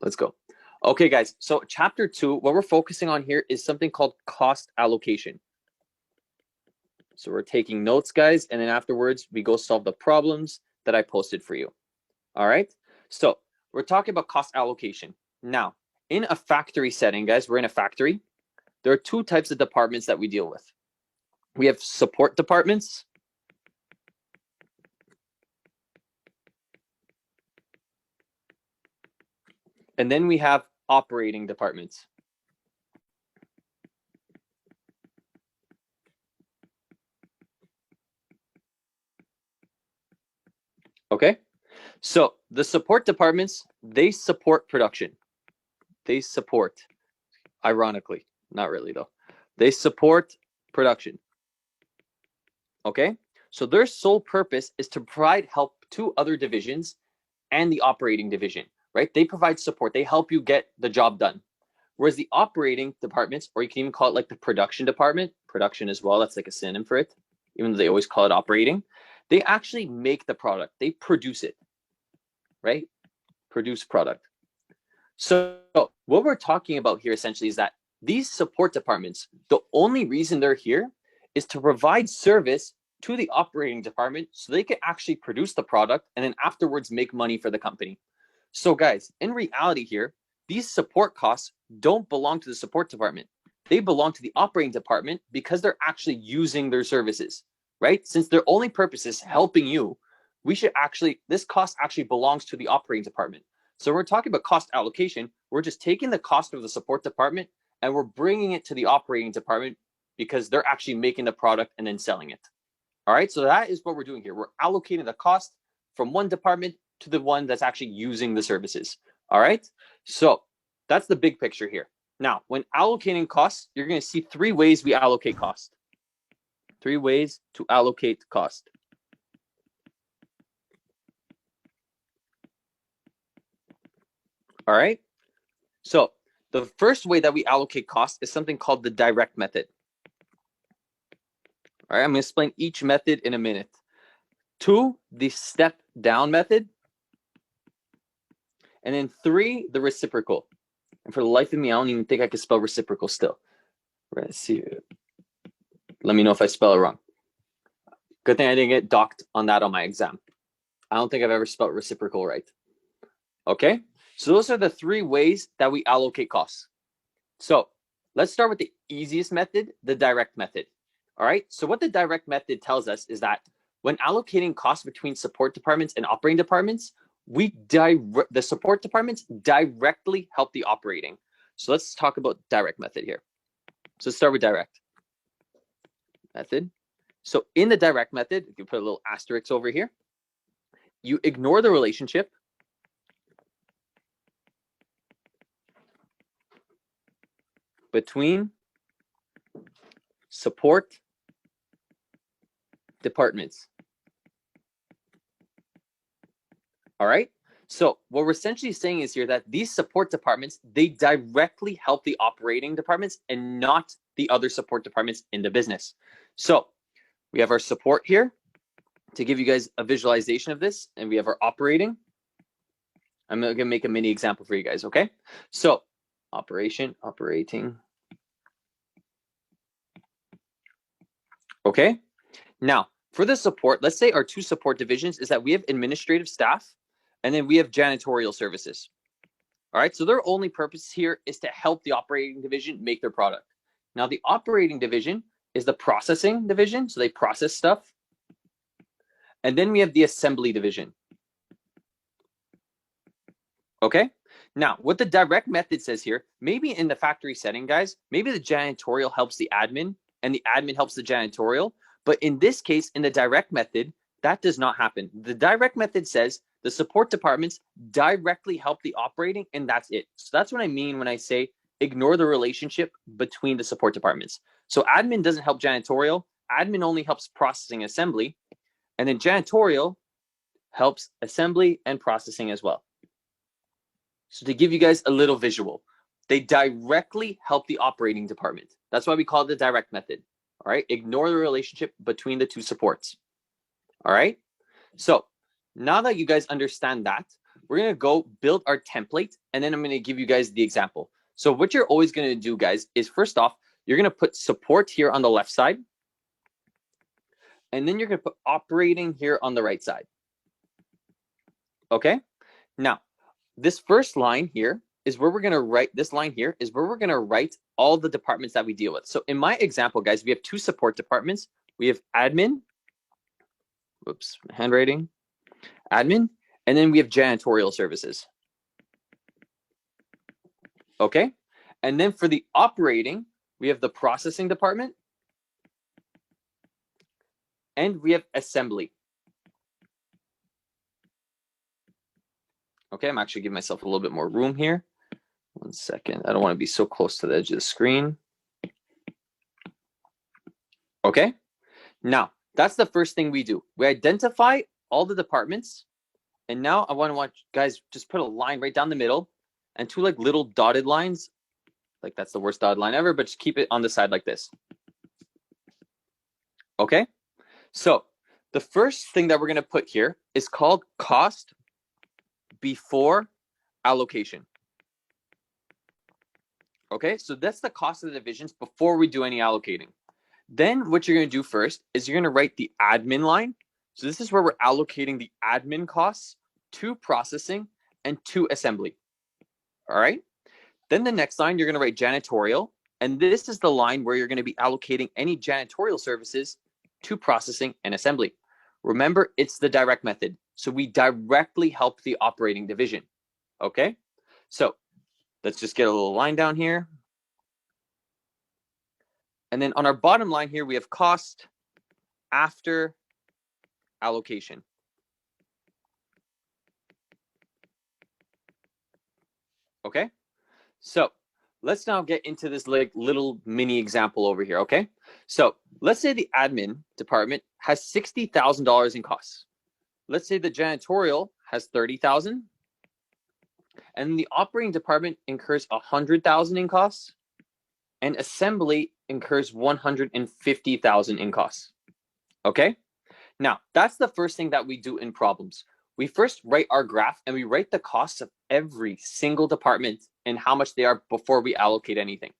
Let's go. Okay, guys. So chapter 2, what we're focusing on here is something called cost allocation. So we're taking notes, guys, and then afterwards we go solve the problems that I posted for you. All right. So we're talking about cost allocation. Now, in a factory setting, guys, we're in a factory. There are two types of departments that we deal with. We have support departments. And then we have operating departments. Okay, so the support departments, they support production. They support, ironically, not really though. They support production. Okay, so their sole purpose is to provide help to other divisions and the operating division, right? They provide support. They help you get the job done. Whereas the operating departments, or you can even call it like the production department, production as well, that's like a synonym for it, even though they always call it operating, they actually make the product. They produce it, right? Produce product. So what we're talking about here essentially is that these support departments, the only reason they're here is to provide service to the operating department so they can actually produce the product and then afterwards make money for the company. So guys, in reality here, these support costs don't belong to the support department. They belong to the operating department because they're actually using their services, right? Since their only purpose is helping you, this cost actually belongs to the operating department. So we're talking about cost allocation. We're just taking the cost of the support department and we're bringing it to the operating department because they're actually making the product and then selling it. All right, so that is what we're doing here. We're allocating the cost from one department to the one that's actually using the services. All right, so that's the big picture here. Now, when allocating costs, you're going to see 3 ways we allocate cost. 3 ways to allocate cost. All right, so the first way that we allocate cost is something called the direct method. All right, I'm going to explain each method in a minute. 2, the step down method. And then 3, the reciprocal. And for the life of me, I don't even think I can spell reciprocal still. Let me know if I spell it wrong. Good thing I didn't get docked on that on my exam. I don't think I've ever spelled reciprocal right. Okay, so those are the 3 ways that we allocate costs. So let's start with the easiest method, the direct method. All right, so what the direct method tells us is that when allocating costs between support departments and operating departments, the support departments directly help the operating. So let's talk about direct method here. So let's start with direct method. So in the direct method, if you put a little asterisk over here, you ignore the relationship between support departments. All right, so what we're essentially saying is here that these support departments, they directly help the operating departments and not the other support departments in the business. So we have our support here to give you guys a visualization of this, and we have our operating. I'm going to make a mini example for you guys, okay? So operating. Okay, now for the support, let's say our 2 support divisions is that we have administrative staff and then we have janitorial services. All right, so their only purpose here is to help the operating division make their product. Now the operating division is the processing division, so they process stuff. And then we have the assembly division. Okay, now what the direct method says here, maybe in the factory setting, guys, maybe the janitorial helps the admin and the admin helps the janitorial. But in this case, in the direct method, that does not happen. The direct method says the support departments directly help the operating, and that's it. So that's what I mean when I say ignore the relationship between the support departments. So admin doesn't help janitorial. Admin only helps processing assembly. And then janitorial helps assembly and processing as well. So to give you guys a little visual, they directly help the operating department. That's why we call it the direct method. All right, ignore the relationship between the 2 supports. All right, so now that you guys understand that, we're going to go build our template, and then I'm going to give you guys the example. So what you're always going to do, guys, is first off, you're going to put support here on the left side, and then you're going to put operating here on the right side. Okay? Now, this first line here is where we're going to write, this line here is where we're going to write all the departments that we deal with. So in my example, guys, we have 2 support departments. We have admin, whoops, handwriting, admin, and then we have janitorial services. Okay? And then for the operating, we have the processing department, and we have assembly. Okay, I'm actually giving myself a little bit more room here. 1 second. I don't want to be so close to the edge of the screen. Okay, now that's the first thing we do. We identify all the departments, and now I want you guys just put a line right down the middle and 2 like little dotted lines. Like that's the worst dotted line ever, but just keep it on the side like this. Okay, so the first thing that we're going to put here is called cost before allocation. Okay, so that's the cost of the divisions before we do any allocating. Then what you're going to do first is you're going to write the admin line. So this is where we're allocating the admin costs to processing and to assembly. All right. Then the next line, you're going to write janitorial. And this is the line where you're going to be allocating any janitorial services to processing and assembly. Remember, it's the direct method. So we directly help the operating division. Okay. So let's just get a little line down here. And then on our bottom line here, we have cost after allocation. Okay, so let's now get into this like little mini example over here. Okay, so let's say the admin department has $60,000 in costs. Let's say the janitorial has $30,000, and the operating department incurs $100,000 in costs, and assembly incurs $150,000 in costs. Okay, now that's the first thing that we do in problems. We first write our graph and we write the costs of every single department and how much they are before we allocate anything.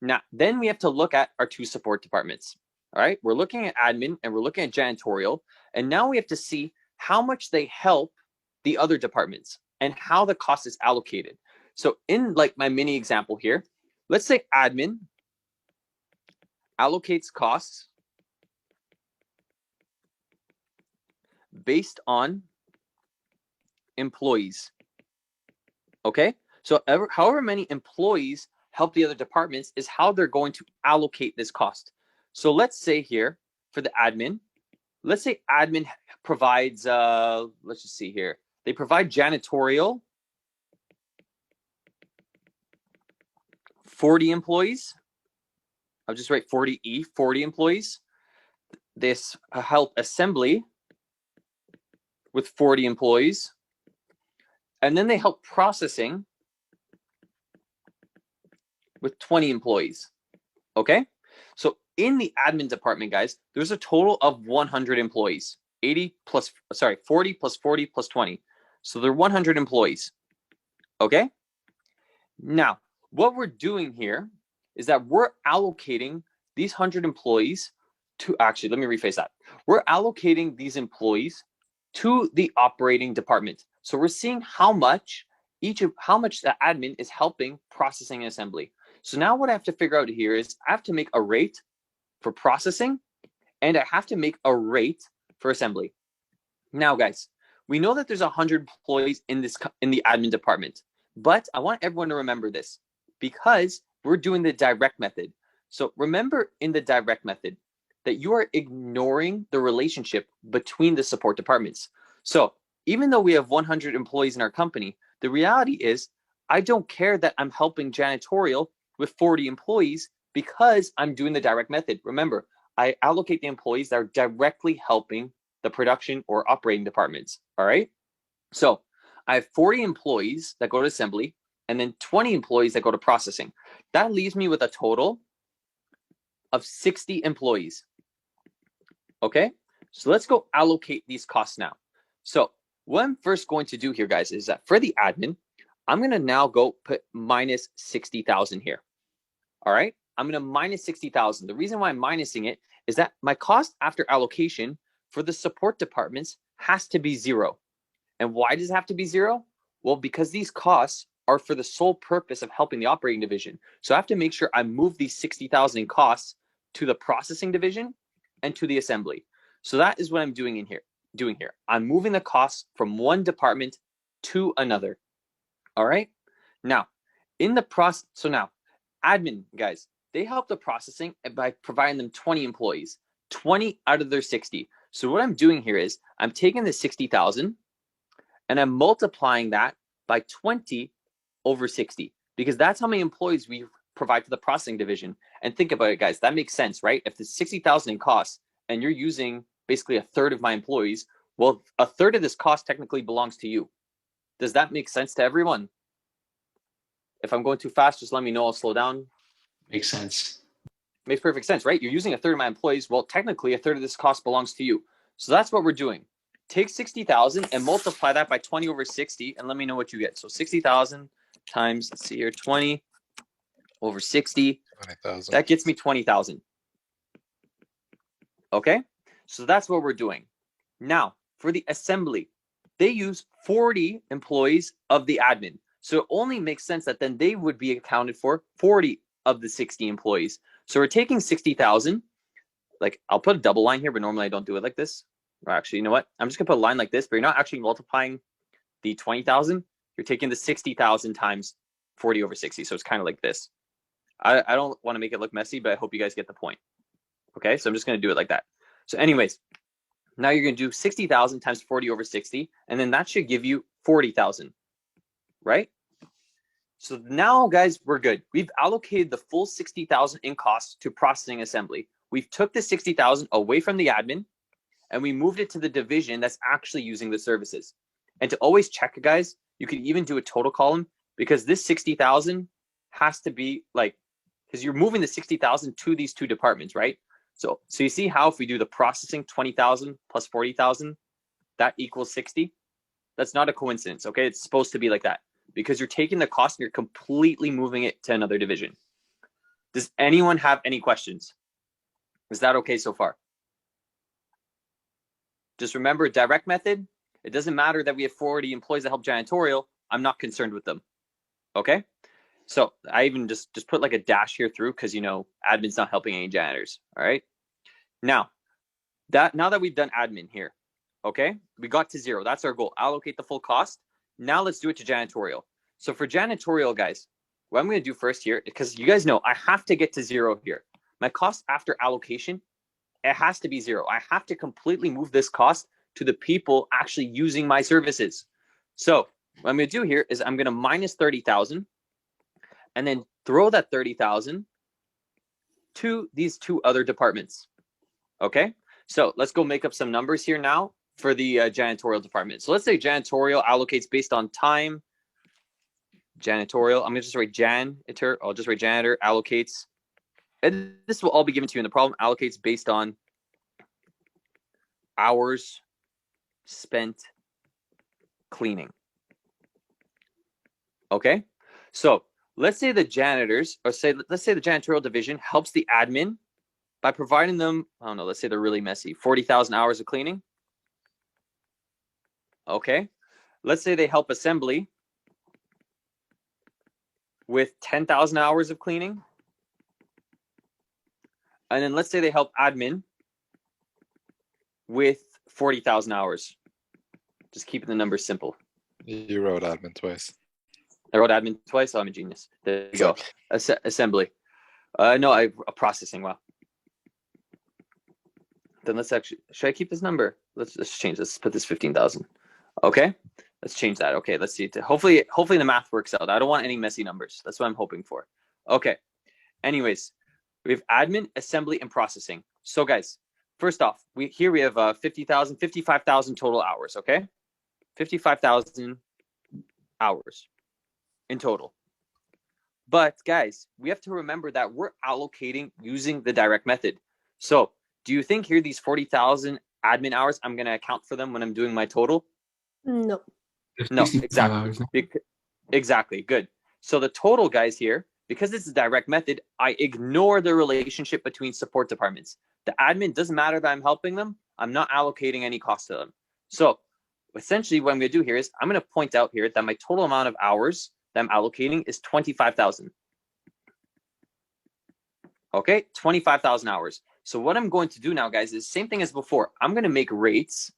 Now, then we have to look at our 2 support departments. All right, we're looking at admin and we're looking at janitorial, and now we have to see how much they help the other departments and how the cost is allocated. So in like my mini example here, let's say admin allocates costs based on employees. Okay, so however many employees help the other departments is how they're going to allocate this cost. So let's say here for the admin, let's say admin provides, let's just see here, they provide janitorial 40 employees. I'll just write 40E, 40 employees. This help assembly with 40 employees. And then they help processing with 20 employees. Okay, so in the admin department, guys, there's a total of 100 employees. 40 plus 40 plus 20. So they're 100 employees. Okay, now what we're doing here is that we're allocating these 100 employees to, actually, let me rephrase that. We're allocating these employees to the operating department. So we're seeing how much the admin is helping processing and assembly. So now what I have to figure out here is I have to make a rate for processing and I have to make a rate for assembly. Now, guys, we know that there's 100 employees in the admin department, but I want everyone to remember this because we're doing the direct method. So remember in the direct method that you are ignoring the relationship between the support departments. So even though we have 100 employees in our company, the reality is I don't care that I'm helping janitorial with 40 employees because I'm doing the direct method. Remember, I allocate the employees that are directly helping the production or operating departments. All right. So I have 40 employees that go to assembly and then 20 employees that go to processing. That leaves me with a total of 60 employees. Okay. So let's go allocate these costs now. So what I'm first going to do here, guys, is that for the admin, I'm going to now go put minus 60,000 here. All right. I'm going to minus 60,000. The reason why I'm minusing it is that my cost after allocation for the support departments has to be 0. And why does it have to be 0? Well, because these costs are for the sole purpose of helping the operating division. So I have to make sure I move these 60,000 in costs to the processing division and to the assembly. So that is what I'm doing here. I'm moving the costs from one department to another. All right. Now, in the process, so now admin guys, they help the processing by providing them 20 employees, 20 out of their 60. So what I'm doing here is I'm taking the 60,000 and I'm multiplying that by 20 over 60, because that's how many employees we provide to the processing division. And think about it, guys, that makes sense, right? If the 60,000 in costs and you're using basically a third of my employees, well, a third of this cost technically belongs to you. Does that make sense to everyone? If I'm going too fast, just let me know. I'll slow down. Makes sense. Makes perfect sense, right? You're using a third of my employees. Well, technically, a third of this cost belongs to you. So that's what we're doing. Take 60,000 and multiply that by 20 over 60, and let me know what you get. So 60,000 times, let's see here, 20 over 60. 20,000. That gets me 20,000. Okay? So that's what we're doing. Now, for the assembly, they use 40 employees of the admin. So it only makes sense that then they would be accounted for 40 of the 60 employees. So we're taking 60,000. Like, I'll put a double line here, but normally I don't do it like this. Or actually, you know what? I'm just going to put a line like this, but you're not actually multiplying the 20,000. You're taking the 60,000 times 40 over 60. So it's kind of like this. I don't want to make it look messy, but I hope you guys get the point. Okay, so I'm just going to do it like that. So anyways, now you're going to do 60,000 times 40 over 60, and then that should give you 40,000, right? So now, guys, we're good. We've allocated the full 60,000 in costs to processing assembly. We've took the 60,000 away from the admin, and we moved it to the division that's actually using the services. And to always check, guys, you could even do a total column, because this 60,000 has to be like, because you're moving the 60,000 to these two departments, right? So you see how if we do the processing 20,000 plus 40,000, that equals 60? That's not a coincidence, okay? It's supposed to be like that, because you're taking the cost and you're completely moving it to another division. Does anyone have any questions? Is that okay so far? Just remember, direct method, it doesn't matter that we have 40 employees that help janitorial. I'm not concerned with them, okay? So I even just put like a dash here through, because, you know, admin's not helping any janitors, all right? Now that we've done admin here, okay, we got to 0. That's our goal. Allocate the full cost. Now let's do it to janitorial. So for janitorial, guys, what I'm going to do first here, because you guys know I have to get to 0 here. My cost after allocation, it has to be 0. I have to completely move this cost to the people actually using my services. So what I'm going to do here is I'm going to minus 30,000 and then throw that 30,000 to these two other departments. Okay, so let's go make up some numbers here now for the janitorial department. So let's say janitorial allocates based on time. Janitorial, I'm going to just write janitor. I'll just write janitor allocates. And this will all be given to you in the problem. Allocates based on hours spent cleaning. Okay, so let's say the janitors, or let's say the janitorial division helps the admin by providing them, I don't know, let's say they're really messy, 40,000 hours of cleaning. Okay, let's say they help assembly with 10,000 hours of cleaning. And then let's say they help admin with 40,000 hours. Just keeping the numbers simple. You wrote admin twice. I wrote admin twice. Oh, I'm a genius. There you go. Assembly. No, processing. Wow. Then let's actually, should I keep this number? Let's change. Let's put this 15,000. Okay. Let's change that. Okay. Let's see. Hopefully the math works out. I don't want any messy numbers. That's what I'm hoping for. Okay. Anyways, we have admin, assembly, and processing. So guys, first off, we have 55,000 total hours. Okay. 55,000 hours in total. But guys, we have to remember that we're allocating using the direct method. So do you think here these 40,000 admin hours, I'm going to account for them when I'm doing my total? No. No, 65 exactly. hours. Exactly. Good. So the total, guys, here, because it's a direct method, I ignore the relationship between support departments. The admin doesn't matter that I'm helping them. I'm not allocating any cost to them. So essentially what I'm going to do here is I'm going to point out here that my total amount of hours that I'm allocating is 25,000. Okay, 25,000 hours. So what I'm going to do now, guys, is same thing as before. I'm going to make rates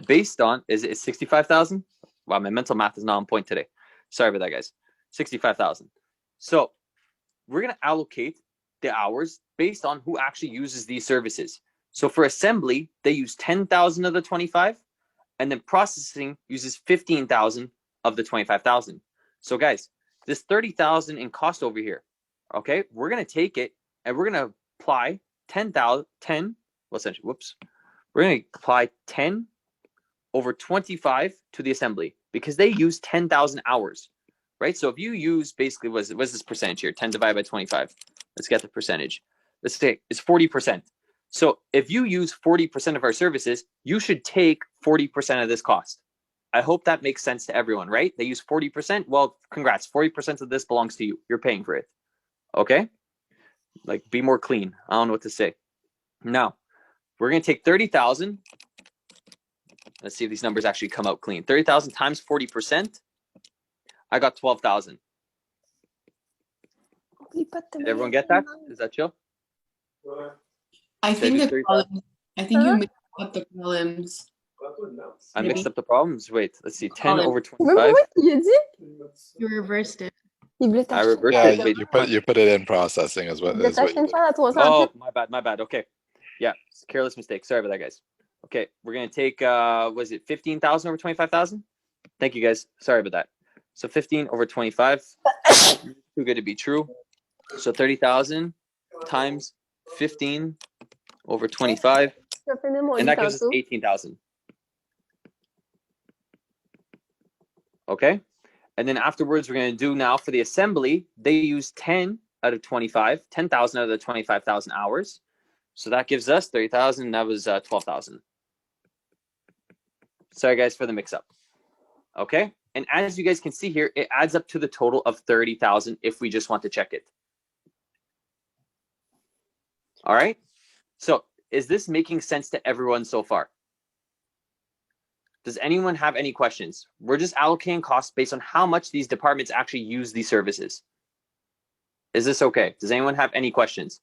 based on, is it 65,000? Wow, my mental math is not on point today. Sorry about that, guys. 65,000. So we're going to allocate the hours based on who actually uses these services. So for assembly, they use 10,000 of the 25, and then processing uses 15,000 of the 25,000. So guys, this 30,000 in cost over here, okay, we're going to take it and we're going to apply 10,000, well, essentially, we're going to apply 10 over 25 to the assembly because they use 10,000 hours, right? So if you use basically, what's this percentage here? 10 divided by 25. Let's get the percentage. Let's say it's 40%. So if you use 40% of our services, you should take 40% of this cost. I hope that makes sense to everyone, right? They use 40%. Well, congrats. 40% of this belongs to you. You're paying for it. Okay? Like, be more clean. I don't know what to say. Now, we're going to take 30,000. Let's see if these numbers actually come out clean. 30,000 times 40%. I got 12,000. Did everyone get that? Is that chill? I think the columns, I think you mixed up the columns. I mixed up the problems. Wait, let's see. 10 Column. over 25. You reversed it. I reversed Yeah, it. Wait, you put it in processing is what you did. oh, my bad. Okay. Yeah, careless mistake. Sorry about that, guys. Okay, we're going to take, was it 15,000 over 25,000? Thank you, guys. Sorry about that. So 15 over 25. Too good to be true. So 30,000 times 15 over 25. And that gives us 18,000. Okay. And then afterwards, we're going to do now for the assembly, they use 10 out of 25, 10,000 out of the 25,000 hours. So that gives us 30,000. That was 12,000. Sorry, guys, for the mix up. Okay. And as you guys can see here, it adds up to the total of 30,000 if we just want to check it. All right. So is this making sense to everyone so far? Does anyone have any questions? We're just allocating costs based on how much these departments actually use these services. Is this okay? Does anyone have any questions?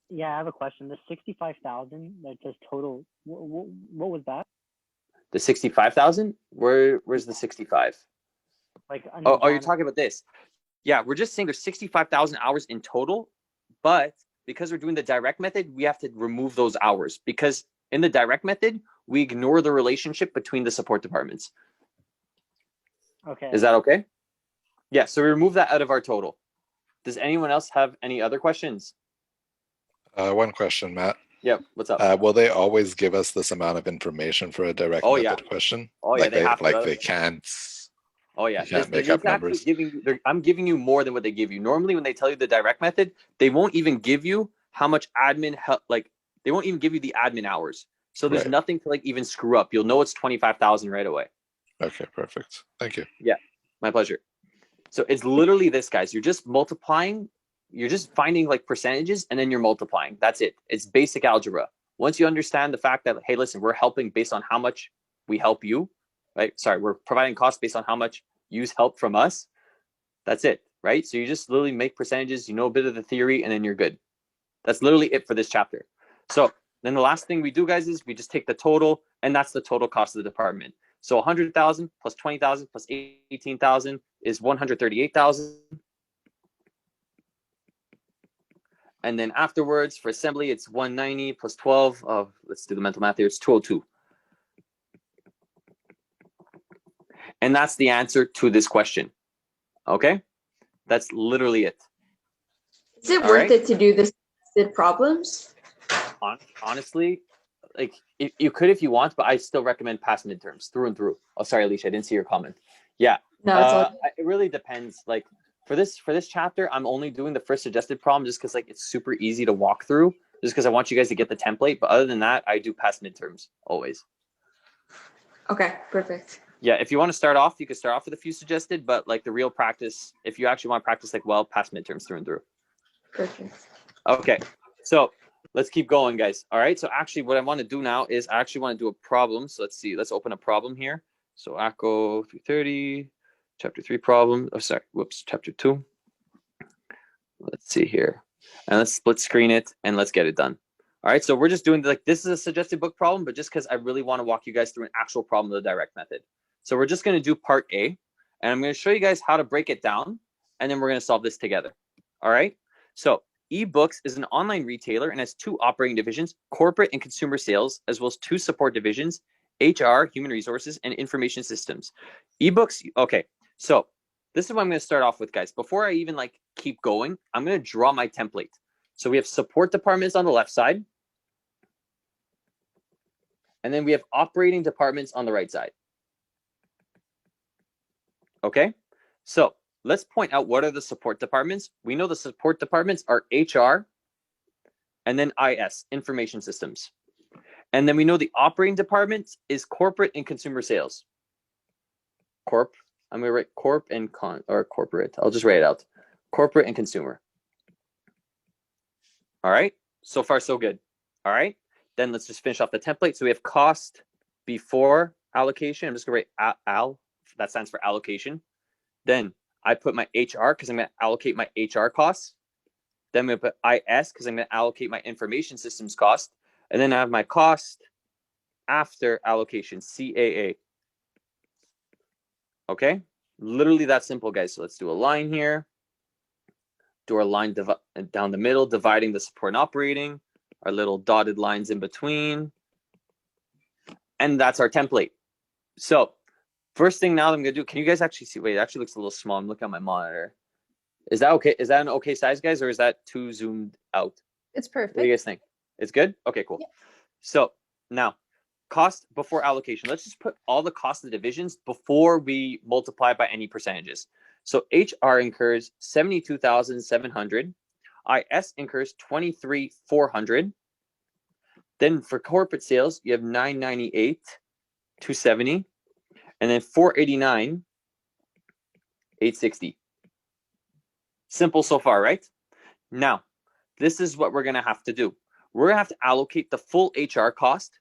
Yeah, I have a question. The 65,000 that says total, what was that? The 65,000? Where's the 65? Like, oh, you're talking about this. Yeah, we're just saying there's 65,000 hours in total, but because we're doing the direct method, we have to remove those hours because in the direct method, we ignore the relationship between the support departments. Okay. Is that okay? Yeah, so we remove that out of our total. Does anyone else have any other questions? One question, Matt. Yep, what's up? Will they always give us this amount of information for a direct method question? Oh, yeah, like they have to. Like they can't. Oh, yeah. You can't make up numbers. I'm giving you more than what they give you. Normally, when they tell you the direct method, they won't even give you how much admin help. Like, they won't even give you the admin hours. So there's nothing to like even screw up. You'll know it's 25,000 right away. Okay, perfect. Thank you. Yeah, my pleasure. So it's literally this, guys. You're just multiplying. You're just finding like percentages and then you're multiplying. That's it. It's basic algebra. Once you understand the fact that, hey, listen, we're helping based on how much we help you, right? Sorry, we're providing costs based on how much you use help from us. That's it, right? So you just literally make percentages, you know a bit of the theory, and then you're good. That's literally it for this chapter. So then the last thing we do, guys, is we just take the total, and that's the total cost of the department. So 100,000 plus 20,000 plus 18,000 is 138,000. And then afterwards, for assembly, it's 190 plus 12 of, let's do the mental math here, it's 202. And that's the answer to this question. Okay? That's literally it. Is it worth it to do this problems? Honestly, like you could if you want, but I still recommend pass midterms through and through. Oh, sorry, Alicia, I didn't see your comment. Yeah. No, it's all it really depends. Like for this chapter, I'm only doing the first suggested problem just because like it's super easy to walk through, just because I want you guys to get the template. But other than that, I do pass midterms always. Okay, perfect. Yeah, if you want to start off, you could start off with a few suggested, but like the real practice, if you actually want to practice like well past midterms through and through. Perfect. Okay, so let's keep going, guys. All right, so actually what I want to do now is I actually want to do a problem. So let's see, let's open a problem here. So ACCO 330, chapter 3 problem. Oh, sorry, whoops, chapter 2. Let's see here. And let's split screen it and let's get it done. All right, so we're just doing like, this is a suggested book problem, but just because I really want to walk you guys through an actual problem of the direct method. So we're just going to do part A, and I'm going to show you guys how to break it down, and then we're going to solve this together. All right, so eBooks is an online retailer and has 2 operating divisions, corporate and consumer sales, as well as 2 support divisions, HR, human resources, and information systems. eBooks, okay, so this is what I'm going to start off with, guys. Before I even like keep going, I'm going to draw my template. So we have support departments on the left side, and then we have operating departments on the right side. Okay, so let's point out what are the support departments. We know the support departments are HR and then IS, information systems. And then we know the operating department is corporate and consumer sales. Corp, I'm gonna write corp and corporate. I'll just write it out. Corporate and consumer. All right, so far so good. All right, then let's just finish off the template. So we have cost before allocation. I'm just gonna write al. That stands for allocation. Then I put my HR because I'm going to allocate my HR costs. Then I'm going to put IS because I'm going to allocate my information systems cost. And then I have my cost after allocation, CAA. Okay, literally that simple, guys. So let's do a line here. Do our line down the middle, dividing the support and operating, our little dotted lines in between. And that's our template. So first thing now that I'm going to do, can you guys actually see? Wait, it actually looks a little small. I'm looking at my monitor. Is that okay? Is that an okay size, guys, or is that too zoomed out? It's What do you perfect. guys think? It's good? Okay, cool. Yeah. So now, cost before allocation. Let's just put all the cost of the divisions before we multiply by any percentages. So HR incurs 72,700. IS incurs 23,400. Then for corporate sales, you have 998, 270. And then 489, 860. Simple so far, right? Now, this is what we're going to have to do. We're going to have to allocate the full HR cost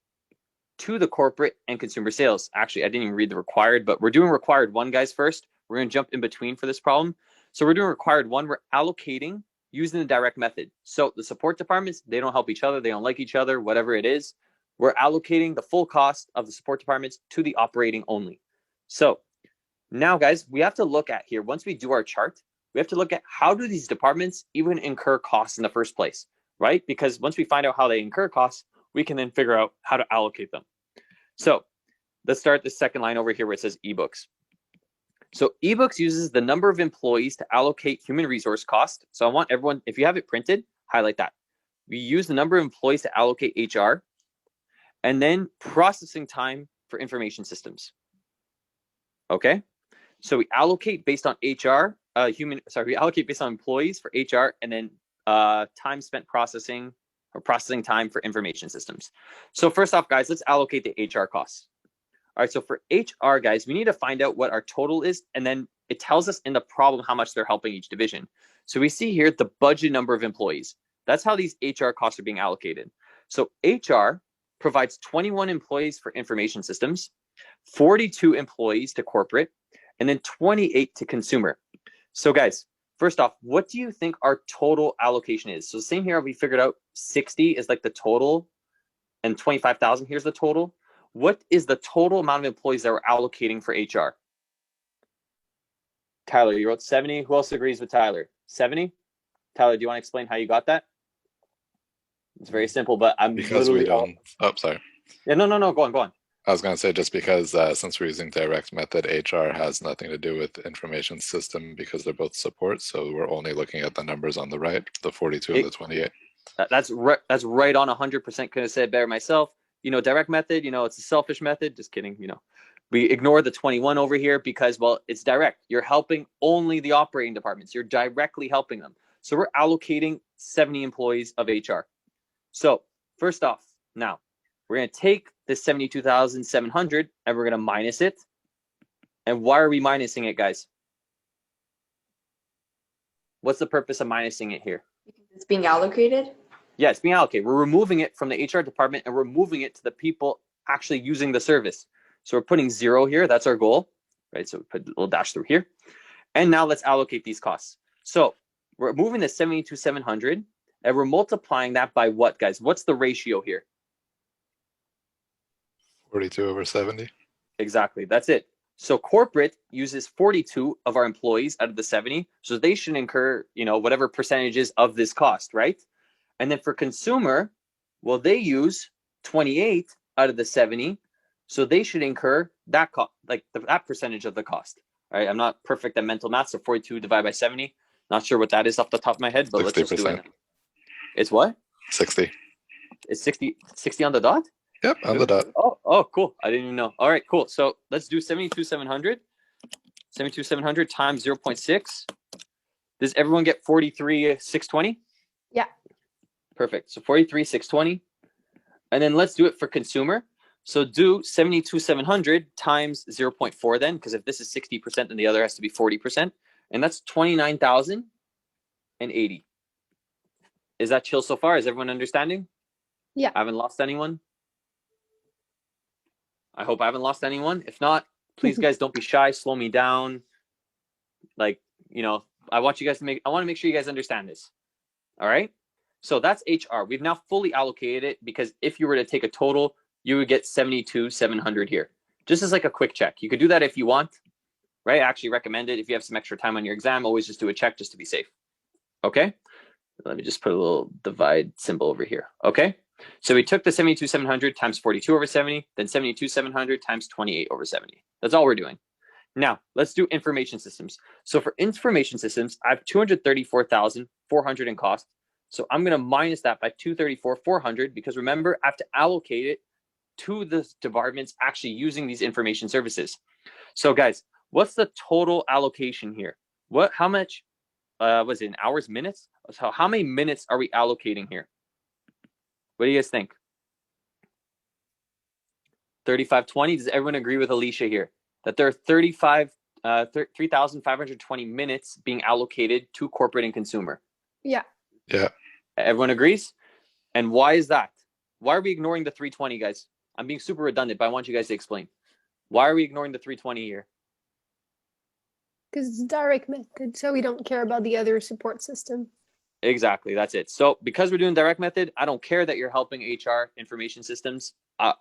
to the corporate and consumer sales. Actually, I didn't even read the required, but we're doing required 1, guys, first. We're going to jump in between for this problem. So we're doing required 1. We're allocating using the direct method. So the support departments, they don't help each other. They don't like each other, whatever it is. We're allocating the full cost of the support departments to the operating only. So now, guys, we have to look at here, once we do our chart, we have to look at how do these departments even incur costs in the first place, right? Because once we find out how they incur costs, we can then figure out how to allocate them. So let's start the second line over here where it says eBooks. So eBooks uses the number of employees to allocate human resource cost. So I want everyone, if you have it printed, highlight that. We use the number of employees to allocate HR and then processing time for information systems. Okay, so we allocate based on HR, we allocate based on employees for HR, and then time spent processing or processing time for information systems. So first off, guys, let's allocate the HR costs. All right, so for HR, guys, we need to find out what our total is, and then it tells us in the problem how much they're helping each division. So we see here the budget number of employees. That's how these HR costs are being allocated. So HR provides 21 employees for information systems, 42 employees to corporate, and then 28 to consumer. So guys, first off, what do you think our total allocation is? So same here, we figured out 60 is like the total and 25,000, here's the total. What is the total amount of employees that we're allocating for HR? Tyler, you wrote 70. Who else agrees with Tyler? 70? Tyler, do you want to explain how you got that? It's very simple, but I'm because we don't. Oh, sorry. Yeah, no. Go on. I was going to say just because since we're using direct method, HR has nothing to do with information system because they're both support. So we're only looking at the numbers on the right, the 42 and the 28. That's right on 100%. Could have said better myself. You know, direct method, you know, it's a selfish method. Just kidding. You know, we ignore the 21 over here because, well, it's direct. You're helping only the operating departments. You're directly helping them. So we're allocating 70 employees of HR. So first off, now we're going to take this 72,700 and we're going to minus it. And why are we minusing it, guys? What's the purpose of minusing it here? It's being allocated. Yeah, it's being allocated. We're removing it from the HR department and we're moving it to the people actually using the service. So we're putting 0 here. That's our goal, right? So we put a little dash through here. And now let's allocate these costs. So we're moving the 72,700 and we're multiplying that by what, guys? What's the ratio here? 42/70. Exactly. That's it. So corporate uses 42 of our employees out of the 70. So they should incur, whatever percentages of this cost, right? And then for consumer, well, they use 28 out of the 70. So they should incur that cost, like that percentage of the cost. All right. I'm not perfect at mental math. So 42 divided by 70. Not sure what that is off the top of my head, but 60%. let's just do it. It's what? 60. It's 60 on the dot? Yep, on the dot. Oh, cool. I didn't even know. All right, cool. So let's do 72,700. 72,700 times 0.6. Does everyone get 43,620? Yeah. Perfect. So 43,620. And then let's do it for consumer. So do 72,700 times 0.4 then, because if this is 60%, then the other has to be 40%. And that's 29,080. Is that chill so far? Is everyone understanding? Yeah. I haven't lost anyone? I hope I haven't lost anyone. If not, please guys, don't be shy. Slow me down. I want to make sure you guys understand this. All right. So that's HR. We've now fully allocated it because if you were to take a total, you would get 72,700 here. Just as like a quick check. You could do that if you want, right? I actually recommend it. If you have some extra time on your exam, always just do a check just to be safe. Okay. Let me just put a little divide symbol over here. Okay. So we took the 72,700 times 42/70, then 72,700 times 28/70. That's all we're doing. Now, let's do information systems. So for information systems, I have 234,400 in cost. So I'm going to minus that by 234,400 because remember, I have to allocate it to the departments actually using these information services. So guys, what's the total allocation here? How much was it in hours, minutes? So how many minutes are we allocating here? What do you guys think? 3,520. Does everyone agree with Alicia here that there are 3,520 minutes being allocated to corporate and consumer? Yeah. Yeah. Everyone agrees? And why is that? Why are we ignoring the 320, guys? I'm being super redundant, but I want you guys to explain. Why are we ignoring the 320 here? Because it's direct method, so we don't care about the other support system. Exactly, that's it. So because we're doing direct method, I don't care that you're helping HR information systems.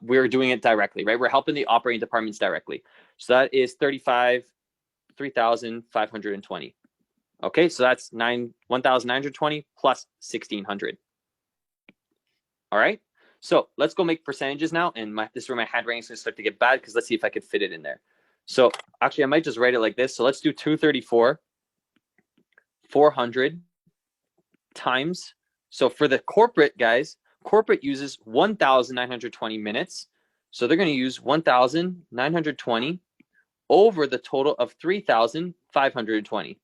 We're doing it directly, right? We're helping the operating departments directly. So that is 3,520. Okay, so that's 1,920 plus 1,600. All right, so let's go make percentages now. And this is where my handwriting is going to start to get bad because let's see if I could fit it in there. So actually, I might just write it like this. So let's do 234,400 times. So for the corporate guys, corporate uses 1,920 minutes. So they're going to use 1,920 over the total of 3,520.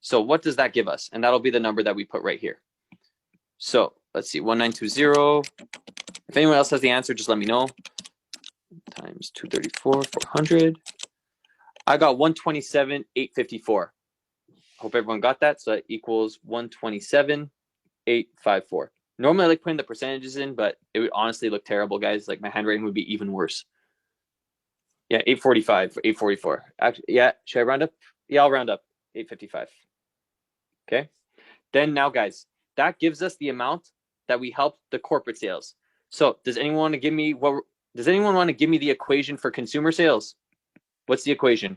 So what does that give us? And that'll be the number that we put right here. So let's see, 1920. If anyone else has the answer, just let me know. Times 234,400. I got 127,854. Hope everyone got that. So that equals 127,854. Normally I like putting the percentages in, but it would honestly look terrible, guys. Like my handwriting would be even worse. Yeah, 845, 844. Actually, yeah, should I round up? Yeah, I'll round up. 855. Okay. Then now, guys, that gives us the amount that we helped the corporate sales. So does anyone want to give me the equation for consumer sales? What's the equation?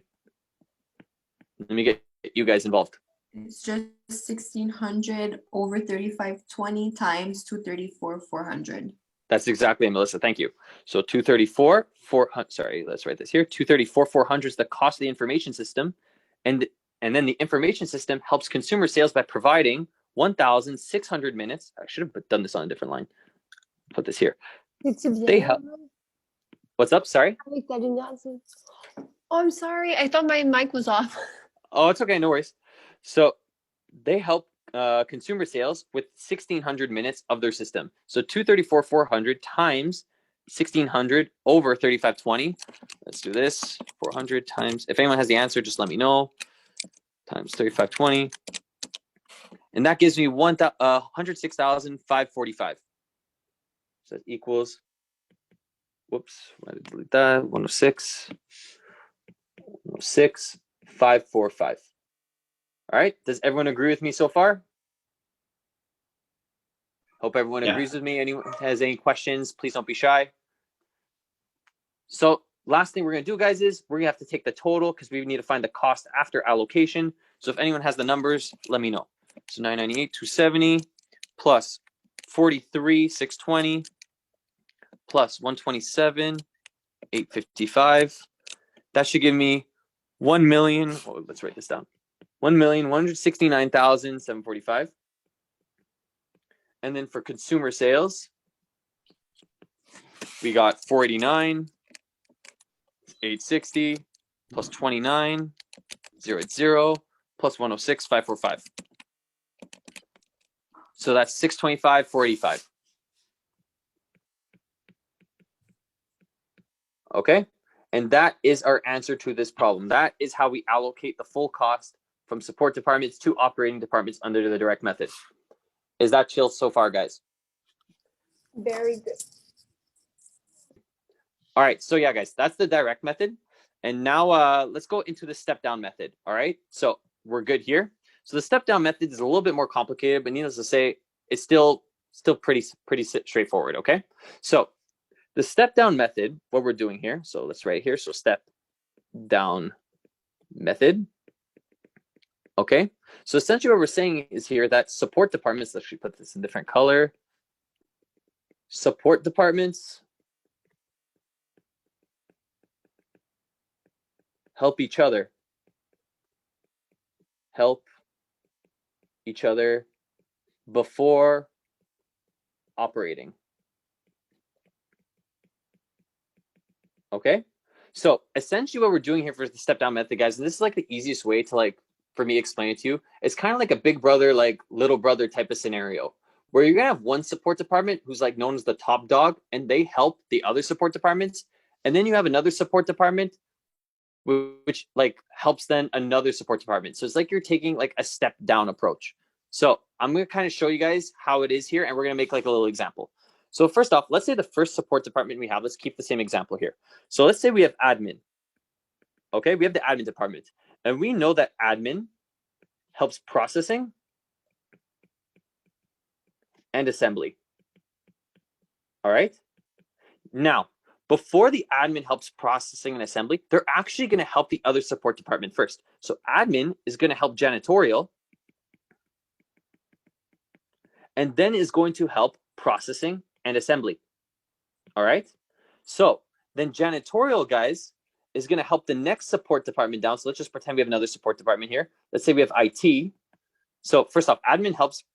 Let me get you guys involved. It's just 1,600 over 3,520 times 234,400. That's exactly it, Melissa. Thank you. So 234,400. Sorry, let's write this here. 234,400 is the cost of the information system, and then the information system helps consumer sales by providing 1,600 minutes. I should have done this on a different line. Put this here. They help. What's up? Sorry. Oh, I'm sorry. I thought my mic was off. Oh, it's okay. No worries. So they help consumer sales with 1,600 minutes of their system. So 234,400 times 1600 over 3520. Let's do this. 400 times, if anyone has the answer, just let me know. Times 3520. And that gives me 106,545. So that equals, whoops, why did I delete that? 106,545. All right, does everyone agree with me so far? Hope everyone agrees with me. Anyone has any questions, please don't be shy. So last thing we're going to do, guys, is we're going to have to take the total because we need to find the cost after allocation. So if anyone has the numbers, let me know. So 998,270 plus 43,620 plus 127,855. That should give me 1,000,000. Oh, let's write this down. 1,169,745. And then for consumer sales, we got 489,860 plus 29,080 plus 106,545. So that's 625,485. Okay, and that is our answer to this problem. That is how we allocate the full cost from support departments to operating departments under the direct method. Is that chill so far, guys? Very good. All right, so yeah, guys, that's the direct method. And now let's go into the step down method. All right, so we're good here. So the step down method is a little bit more complicated, but needless to say, it's still pretty straightforward. Okay, so the step down method, what we're doing here. So let's write here. So step down method. Okay, so essentially what we're saying is here that support departments, let's actually put this in different color. Support departments help each other. Help each other before operating. Okay, so essentially what we're doing here for the step down method, guys, and this is like the easiest way to for me explain it to you. It's kind of like a big brother, little brother type of scenario where you're gonna have one support department who's known as the top dog, and they help the other support departments, and then you have another support department which helps then another support department. So it's like you're taking a step down approach. So I'm going to kind of show you guys how it is here, and we're going to make a little example. So first off, let's say the first support department we have, let's keep the same example here. So let's say we have admin. Okay, we have the admin department, and we know that admin helps processing and assembly. All right, now before the admin helps processing and assembly, they're actually going to help the other support department first. So admin is going to help janitorial, and then is going to help processing and assembly. All right, so then janitorial, guys, is going to help the next support department down. So let's just pretend we have another support department here. Let's say we have IT. So first off, admin helps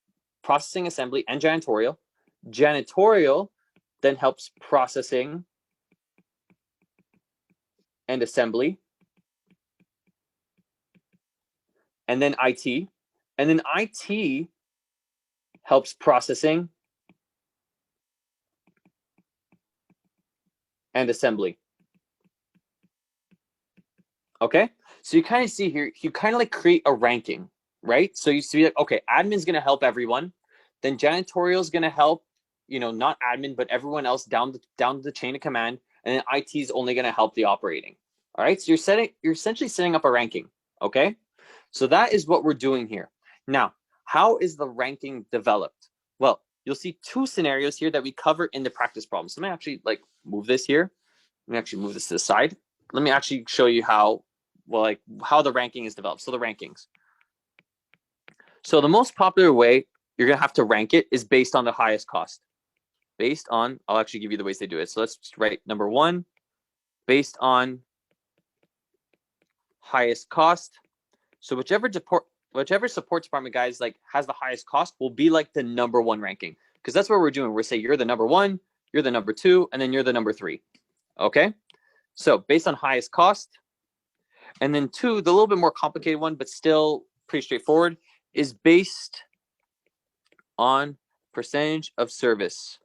processing, assembly, and janitorial. Janitorial then helps processing and assembly, and then IT, and then IT helps processing and assembly. Okay, so you kind of see here, you kind of create a ranking, right? So you see okay, admin's going to help everyone, then janitorial is going to help, not admin, but everyone else down the chain of command, and then IT is only going to help the operating. All right, so you're essentially setting up a ranking. Okay, so that is what we're doing here. Now, how is the ranking developed? Well, you'll see two scenarios here that we cover in the practice problem. So let me actually move this here. Let me actually move this to the side. Let me actually show you how the ranking is developed. So the rankings. So the most popular way you're gonna have to rank it is based on the highest cost. Based on, I'll actually give you the ways they do it. So let's just write number one, based on highest cost. So whichever support department, guys, has the highest cost will be the number one ranking, because that's what we're doing. We're saying you're the number one, you're the number two, and then you're the number three. Okay, so based on highest cost. And then two, the little bit more complicated one, but still pretty straightforward, is based on percentage of service.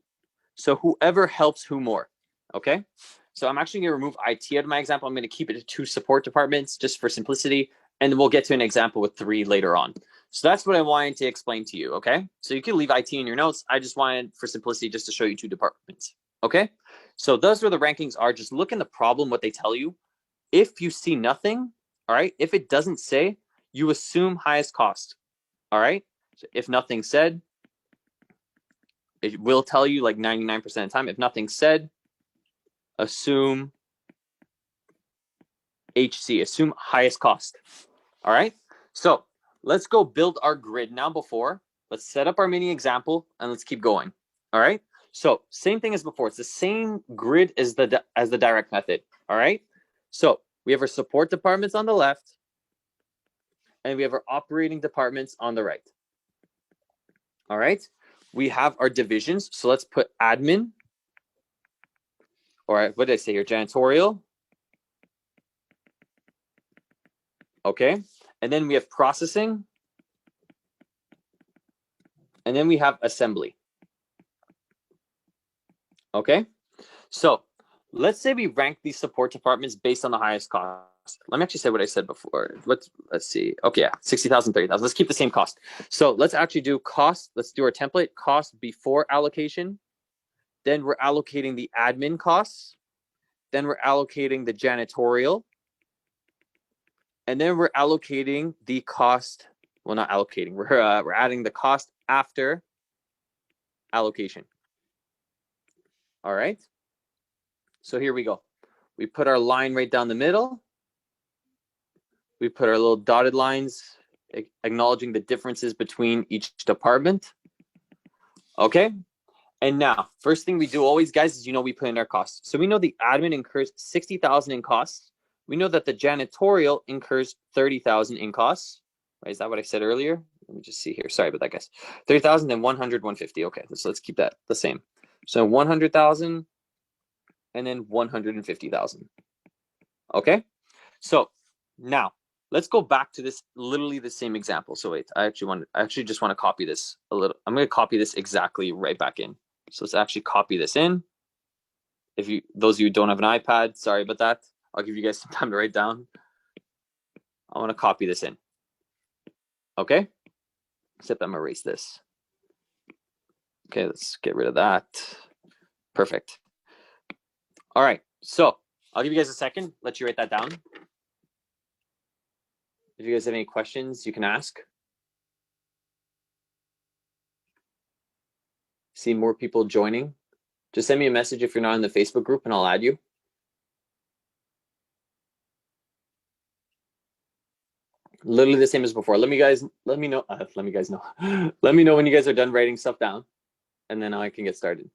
So whoever helps who more. Okay, so I'm actually going to remove IT out of my example. I'm going to keep it to 2 support departments just for simplicity, and then we'll get to an example with 3 later on. So that's what I wanted to explain to you, okay? So you can leave IT in your notes. I just wanted, for simplicity, just to show you 2 departments, okay? So those are the rankings are. Just look in the problem, what they tell you. If you see nothing, all right, if it doesn't say, you assume highest cost, all right? So if nothing said, it will tell you like 99% of the time. If nothing said, assume HC, assume highest cost, all right? So let's go build our grid now before. Let's set up our mini example and let's keep going, all right? So same thing as before. It's the same grid as the direct method, all right? So we have our support departments on the left and we have our operating departments on the right, all right? We have our divisions. So let's put admin, or what did I say here? Janitorial. Okay. And then we have processing. And then we have assembly. Okay. So let's say we rank these support departments based on the highest cost. Let me actually say what I said before. Let's see. Okay, yeah, 60,000, 30,000. Let's keep the same cost. So let's actually do cost. Let's do our template cost before allocation. Then we're allocating the admin costs. Then we're allocating the janitorial. And then we're allocating the cost. Well, not allocating. We're adding the cost after allocation. All right. So here we go. We put our line right down the middle. We put our little dotted lines acknowledging the differences between each department. Okay. And now, first thing we do always, guys, is we put in our costs. So we know the admin incurs 60,000 in costs. We know that the janitorial incurs 30,000 in costs. Right, is that what I said earlier? Let me just see here. Sorry about that, guys. 30,000, then 100, 150. Okay, so let's keep that the same. So 100,000 and then 150,000. Okay, so now let's go back to this, literally the same example. So wait, I actually just want to copy this a little. I'm going to copy this exactly right back in. So let's actually copy this in. If those of you who don't have an iPad, sorry about that. I'll give you guys some time to write down. I want to copy this in. Okay, except I'm gonna erase this. Okay, let's get rid of that. Perfect. All right, so I'll give you guys a second, let you write that down. If you guys have any questions, you can ask. See more people joining. Just send me a message if you're not in the Facebook group and I'll add you. Literally the same as before. Let me know. Let me know when you guys are done writing stuff down, and then I can get started.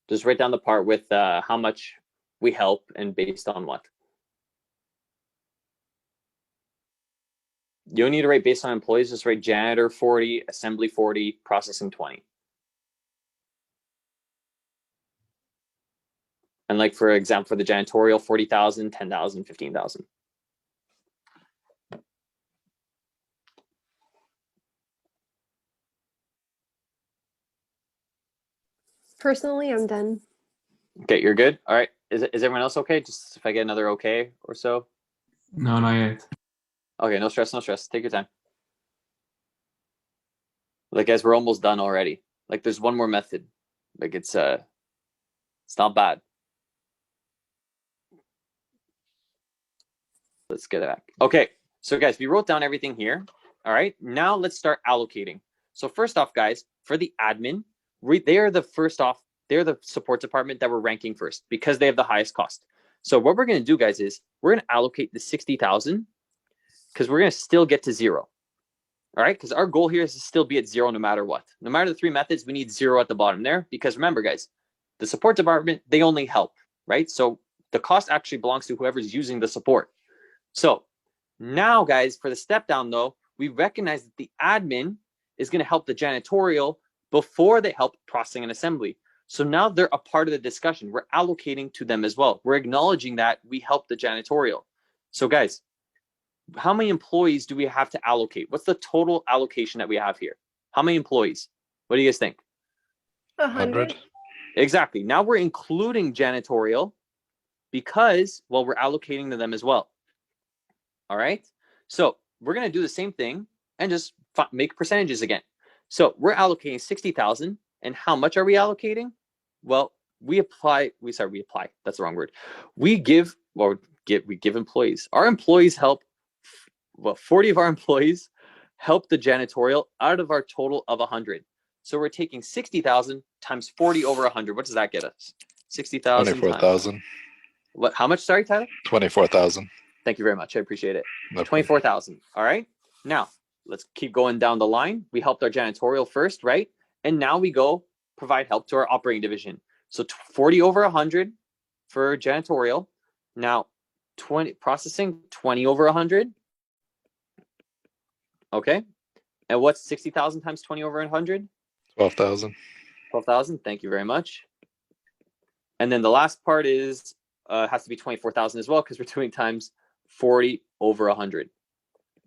Just write down the part with how much we help and based on what. You don't need to write based on employees. Just write janitor 40, assembly 40, processing 20. And like, for example, for the janitorial, 40,000, 10,000, 15,000. Personally, I'm done. Okay, you're good? All right. Is everyone else okay? Just if I get another okay or so? No, not yet. Okay, no stress, no stress. Take your time. Like, guys, we're almost done already. Like, there's one more method. Like, it's not bad. Let's get it back. Okay, so guys, we wrote down everything here. All right, now let's start allocating. So first off, guys, for the admin, they're the support department that we're ranking first because they have the highest cost. So what we're going to do, guys, is we're going to allocate the 60,000 because we're going to still get to 0. All right, because our goal here is to still be at 0 no matter what. No matter the 3 methods, we need 0 at the bottom there because remember, guys, the support department, they only help, right? So the cost actually belongs to whoever's using the support. So now, guys, for the step down, though, we recognize that the admin is going to help the janitorial before they help processing and assembly. So now they're a part of the discussion. We're allocating to them as well. We're acknowledging that we help the janitorial. So, guys, how many employees do we have to allocate? What's the total allocation that we have here? How many employees? What do you guys think? 100. Exactly. Now we're including janitorial because, well, we're allocating to them as well. All right. So we're going to do the same thing and just make percentages again. So we're allocating 60,000. And how much are we allocating? Well, we apply. That's the wrong word. We give employees. Our employees help. Well, 40 of our employees help the janitorial out of our total of 100. So we're taking 60,000 times 40 over 100. What does that get us? 60,000. 24,000. What? How much? Sorry, Tyler. 24,000. Thank you very much. I appreciate it. No 24,000. All right. Now let's keep going down the line. We helped our janitorial first, right? And now we go provide help to our operating division. So 40 over 100 for janitorial. Now 20 processing 20 over 100. Okay. And what's 60,000 times 20 over 100? 12,000. 12,000. Thank you very much. And then the last part is has to be 24,000 as well because we're doing times 40 over 100.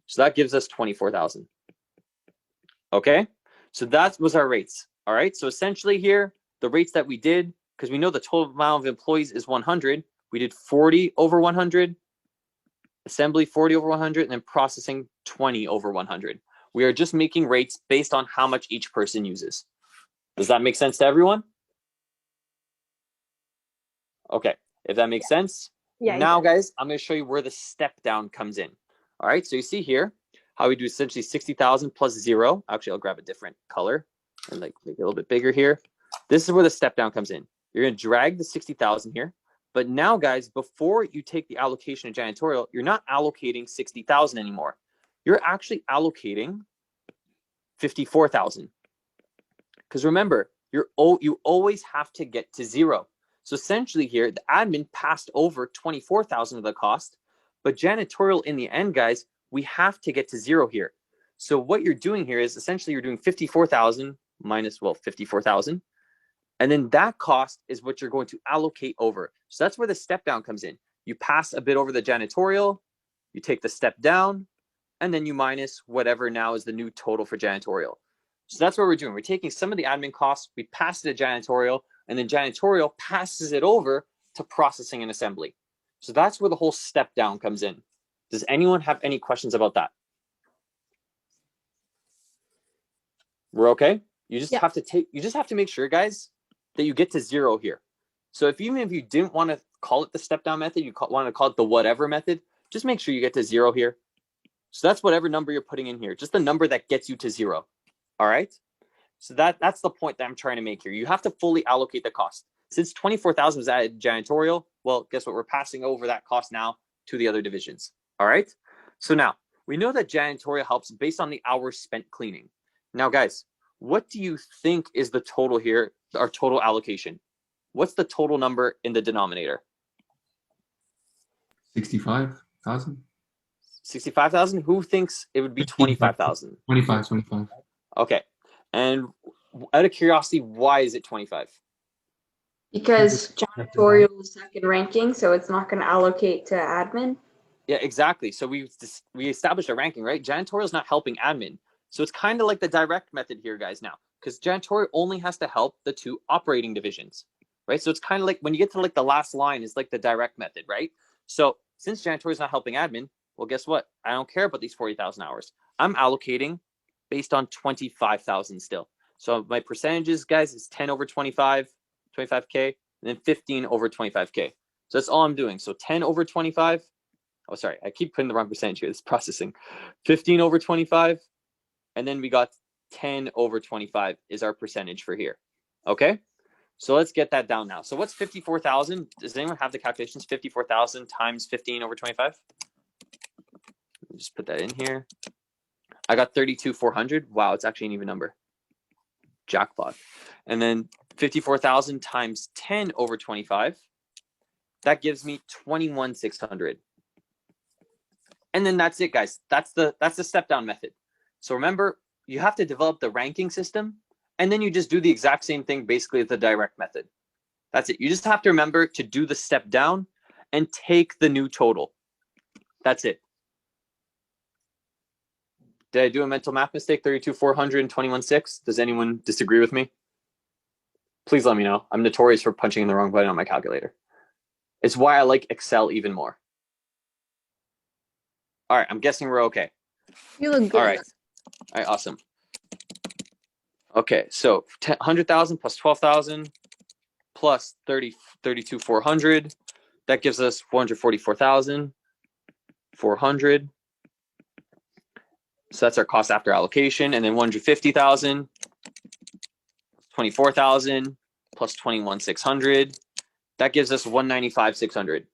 So that gives us 24,000. Okay. So that was our rates. All right. So essentially here, the rates that we did, because we know the total amount of employees is 100, we did 40 over 100, assembly 40 over 100, and then processing 20 over 100. We are just making rates based on how much each person uses. Does that make sense to everyone? Okay. If that makes sense. Yeah. Now, guys, I'm going to show you where the step down comes in. All right. So you see here how we do essentially 60,000 plus 0. Actually, I'll grab a different color and like make it a little bit bigger here. This is where the step down comes in. You're going to drag the 60,000 here. But now, guys, before you take the allocation of janitorial, you're not allocating 60,000 anymore. You're actually allocating 54,000. Because remember, you always have to get to 0. So essentially here, the admin passed over 24,000 of the cost, but janitorial in the end, guys, we have to get to 0 here. So what you're doing here is essentially you're doing 54,000 minus, well, 54,000. And then that cost is what you're going to allocate over. So that's where the step down comes in. You pass a bit over the janitorial, you take the step down, and then you minus whatever now is the new total for janitorial. So that's what we're doing. We're taking some of the admin costs, we pass it to janitorial, and then janitorial passes it over to processing and assembly. So that's where the whole step down comes in. Does anyone have any questions about that? We're okay? You just have to make sure, guys, that you get to 0 here. So even if you didn't want to call it the step down method, you want to call it the whatever method, just make sure you get to 0 here. So that's whatever number you're putting in here, just the number that gets you to 0. All right. So that's the point that I'm trying to make here. You have to fully allocate the cost. Since 24,000 was added janitorial, well, guess what? We're passing over that cost now to the other divisions. All right. So now we know that janitorial helps based on the hours spent cleaning. Now, guys, what do you think is the total here, our total allocation? What's the total number in the denominator? 65,000. 65,000. Who thinks it would be 25,000? 25. Okay. And out of curiosity, why is it 25? Because janitorial is second ranking, so it's not going to allocate to admin. Yeah, exactly. So we established a ranking, right? Janitorial is not helping admin. So it's kind of like the direct method here, guys, now, because janitorial only has to help the 2 operating divisions, right? So it's kind of like when you get to like the last line is like the direct method, right? So since janitorial is not helping admin, well, guess what? I don't care about these 40,000 hours. I'm allocating based on 25,000 still. So my percentages, guys, is 10 over 25, 25K, and then 15 over 25K. So that's all I'm doing. So 10 over 25. Oh, sorry. I keep putting the wrong percentage here. It's processing. 15 over 25. And then we got 10 over 25 is our percentage for here. Okay. So let's get that down now. So what's 54,000? Does anyone have the calculations? 54,000 times 15 over 25. Just put that in here. I got 32,400. Wow, it's actually an even number. Jackpot. And then 54,000 times 10 over 25. That gives me 21,600. And then that's it, guys. That's the step down method. So remember, you have to develop the ranking system, and then you just do the exact same thing basically as the direct method. That's it. You just have to remember to do the step down and take the new total. That's it. Did I do a mental math mistake? 32,400 and 21,600. Does anyone disagree with me? Please let me know. I'm notorious for punching in the wrong button on my calculator. It's why I like Excel even more. All right, I'm guessing we're okay. You look good. All right, awesome. Okay, so 100,000 plus 12,000 plus 32,400. That gives us 444,400. So that's our cost after allocation. And then 150,000, 24,000 plus 21,600. That gives us 195,600.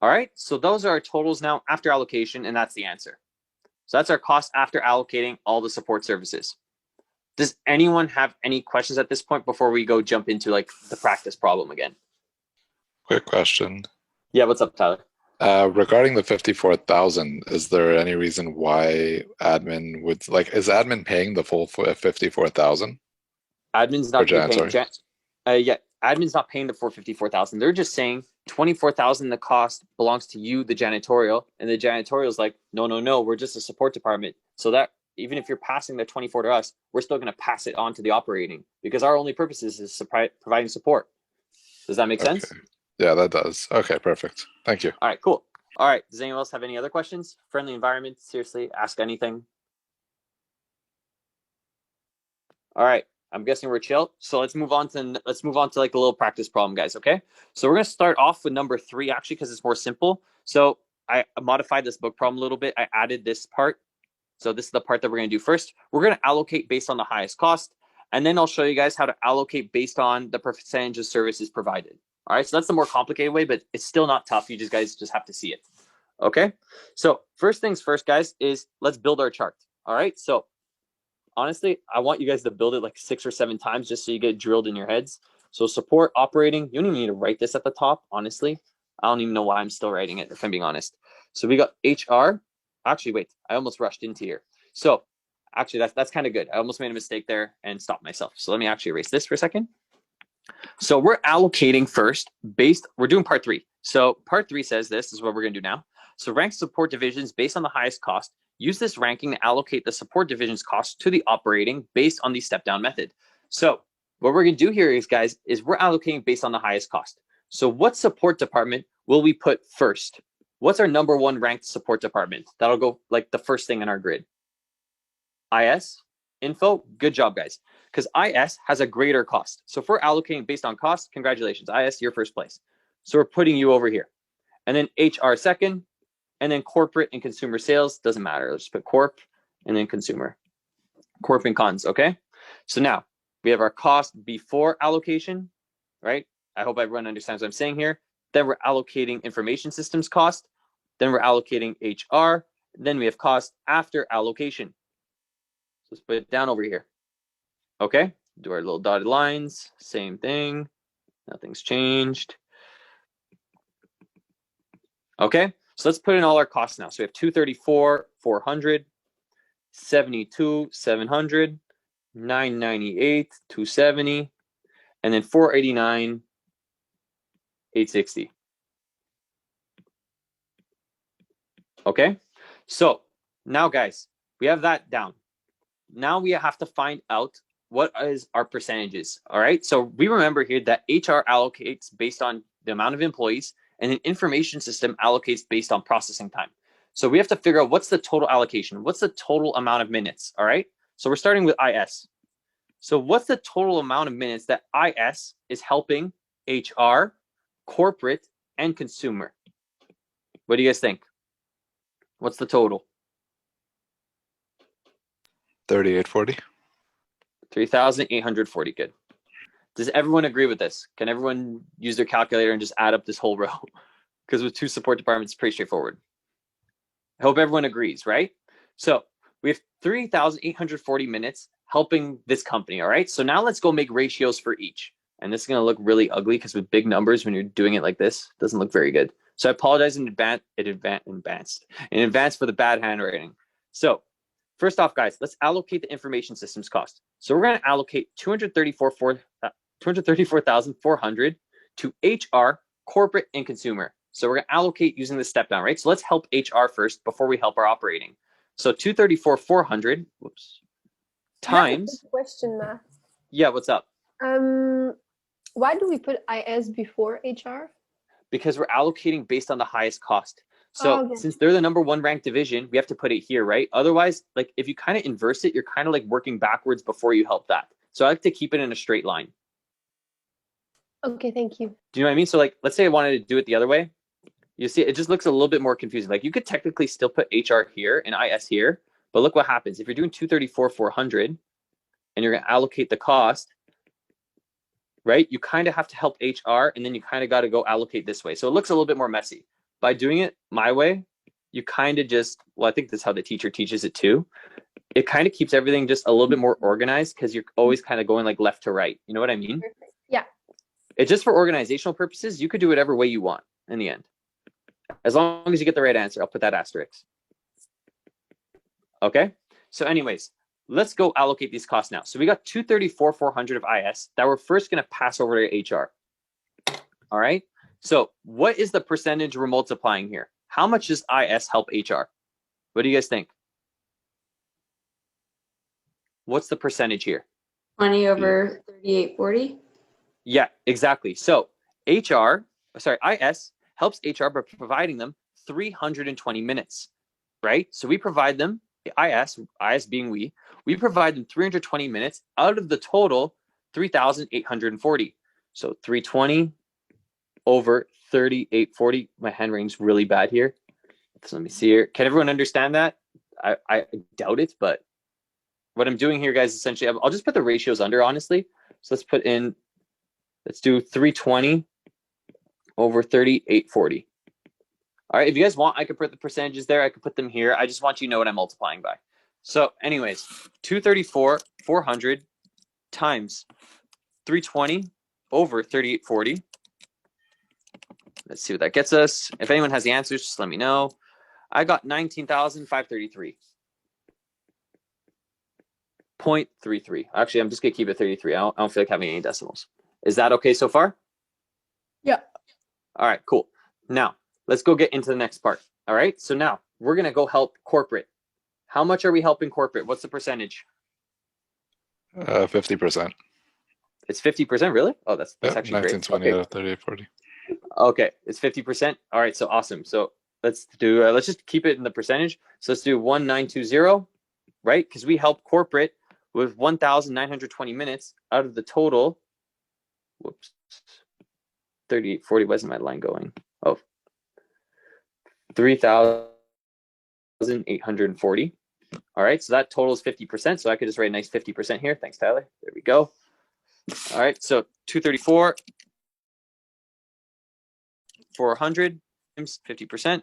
All right, so those are our totals now after allocation, and that's the answer. So that's our cost after allocating all the support services. Does anyone have any questions at this point before we go jump into like the practice problem again? Quick question. Yeah, what's up, Tyler? Regarding the 54,000, is there any reason why admin would like? Is admin paying the full 54,000? Admin's not paying. Yeah, admin's not paying the 454,000. They're just saying 24,000. The cost belongs to you, the janitorial, and the janitorial is like, no, we're just a support department. So that even if you're passing the 24 to us, we're still going to pass it on to the operating because our only purpose is providing support. Does that make sense? Yeah, that does. Okay, perfect. Thank you. All right, cool. All right, does anyone else have any other questions? Friendly environment, seriously, ask anything. All right, I'm guessing we're chill. So let's move on to like a little practice problem, guys, okay? So we're gonna start off with number 3 actually because it's more simple. So I modified this book problem a little bit. I added this part. So this is the part that we're gonna do first. We're gonna allocate based on the highest cost, and then I'll show you guys how to allocate based on the percentage of services provided. All right, so that's the more complicated way, but it's still not tough. You guys just have to see it. Okay, so first things first, guys, is let's build our chart. All right, so honestly, I want you guys to build it like 6 or 7 times just so you get drilled in your heads. So support, operating, you don't even need to write this at the top, honestly. I don't even know why I'm still writing it, if I'm being honest. So we got HR. Actually, wait, I almost rushed into here. So actually, that's kind of good. I almost made a mistake there and stopped myself. So let me actually erase this for a second. So we're allocating first we're doing part 3. So part 3 says this is what we're gonna do now. So rank support divisions based on the highest cost. Use this ranking to allocate the support division's cost to the operating based on the step down method. So what we're gonna do here is, guys, is we're allocating based on the highest cost. So what support department will we put first? What's our number 1 ranked support department? That'll go like the first thing in our grid. IS, info, good job, guys. Because IS has a greater cost. So if we're allocating based on cost, congratulations, IS, you're first place. So we're putting you over here. And then HR second, and then corporate and consumer sales, doesn't matter. Let's put corp and then consumer. Corp and cons, okay? So now we have our cost before allocation, right? I hope everyone understands what I'm saying here. Then we're allocating information systems cost. Then we're allocating HR. Then we have cost after allocation. So let's put it down over here. Okay, do our little dotted lines, same thing, nothing's changed. Okay, so let's put in all our costs now. So we have 234,400, 72,700, 998,270, and then 489,860. Okay, so now, guys, we have that down. Now we have to find out what is our percentages. All right, so we remember here that HR allocates based on the amount of employees, and an information system allocates based on processing time. So we have to figure out what's the total allocation, what's the total amount of minutes. All right, so we're starting with IS. So what's the total amount of minutes that IS is helping HR, corporate, and consumer? What do you guys think? What's the total? 3,840. 3,840. Good. Does everyone agree with this? Can everyone use their calculator and just add up this whole row? Because with 2 support departments, it's pretty straightforward. I hope everyone agrees, right? So we have 3,840 minutes helping this company, all right? So now let's go make ratios for each. And this is going to look really ugly because with big numbers, when you're doing it like this, it doesn't look very good. So I apologize in advance for the bad handwriting. So first off, guys, let's allocate the information systems cost. So we're going to allocate 234,400 to HR, corporate, and consumer. So we're going to allocate using the step down, right? So let's help HR first before we help our operating. So 234,400, whoops, times. Question, Matt. Yeah, what's up? Why do we put IS before HR? Because we're allocating based on the highest cost. So since they're the #1 ranked division, we have to put it here, right? Otherwise, like if you kind of inverse it, you're kind of like working backwards before you help that. So I like to keep it in a straight line. Okay, thank you. Do you know what I mean? So like, let's say I wanted to do it the other way. You see, it just looks a little bit more confusing. Like you could technically still put HR here and IS here, but look what happens. If you're doing 234,400 and you're going to allocate the cost, right? You kind of have to help HR and then you kind of got to go allocate this way. So it looks a little bit more messy. By doing it my way, you kind of just, well, I think that's how the teacher teaches it too. It kind of keeps everything just a little bit more organized because you're always kind of going like left to right. You know what I mean? Yeah. It's just for organizational purposes. You could do whatever way you want in the end. As long as you get the right answer, I'll put that asterisk. Okay. So anyways, let's go allocate these costs now. So we got 234,400 of IS that we're first going to pass over to HR. All right. So what is the percentage we're multiplying here? How much does IS help HR? What do you guys think? What's the percentage here? 20 over 3840. Yeah, exactly. So IS helps HR by providing them 320 minutes, right? So we provide them, IS being we provide them 320 minutes out of the total 3,840. So 320 over 3840. My handwriting's really bad here. So let me see here. Can everyone understand that? I doubt it, but what I'm doing here, guys, essentially, I'll just put the ratios under, honestly. So let's do 320 over 3840. All right, if you guys want, I could put the percentages there. I could put them here. I just want you to know what I'm multiplying by. So anyways, 234,400 times 320 over 3840. Let's see what that gets us. If anyone has the answers, just let me know. I got 19,533. 0.33. Actually, I'm just going to keep it 33. I don't feel like having any decimals. Is that okay so far? Yeah. All right, cool. Now, let's go get into the next part. All right, so now we're going to go help corporate. How much are we helping corporate? What's the percentage? 50%. It's 50%, really? Oh, that's actually great. 1920 out of 3840. Okay, it's 50%. All right, so awesome. So let's do, let's just keep it in the percentage. So let's do 1920, right? Because we help corporate with 1,920 minutes out of the total. Whoops. 3840, why isn't my line going? Oh, 3,840. All right, so that total is 50%. So I could just write a nice 50% here. Thanks, Tyler. There we go. All right, so 234, 400 times 50%.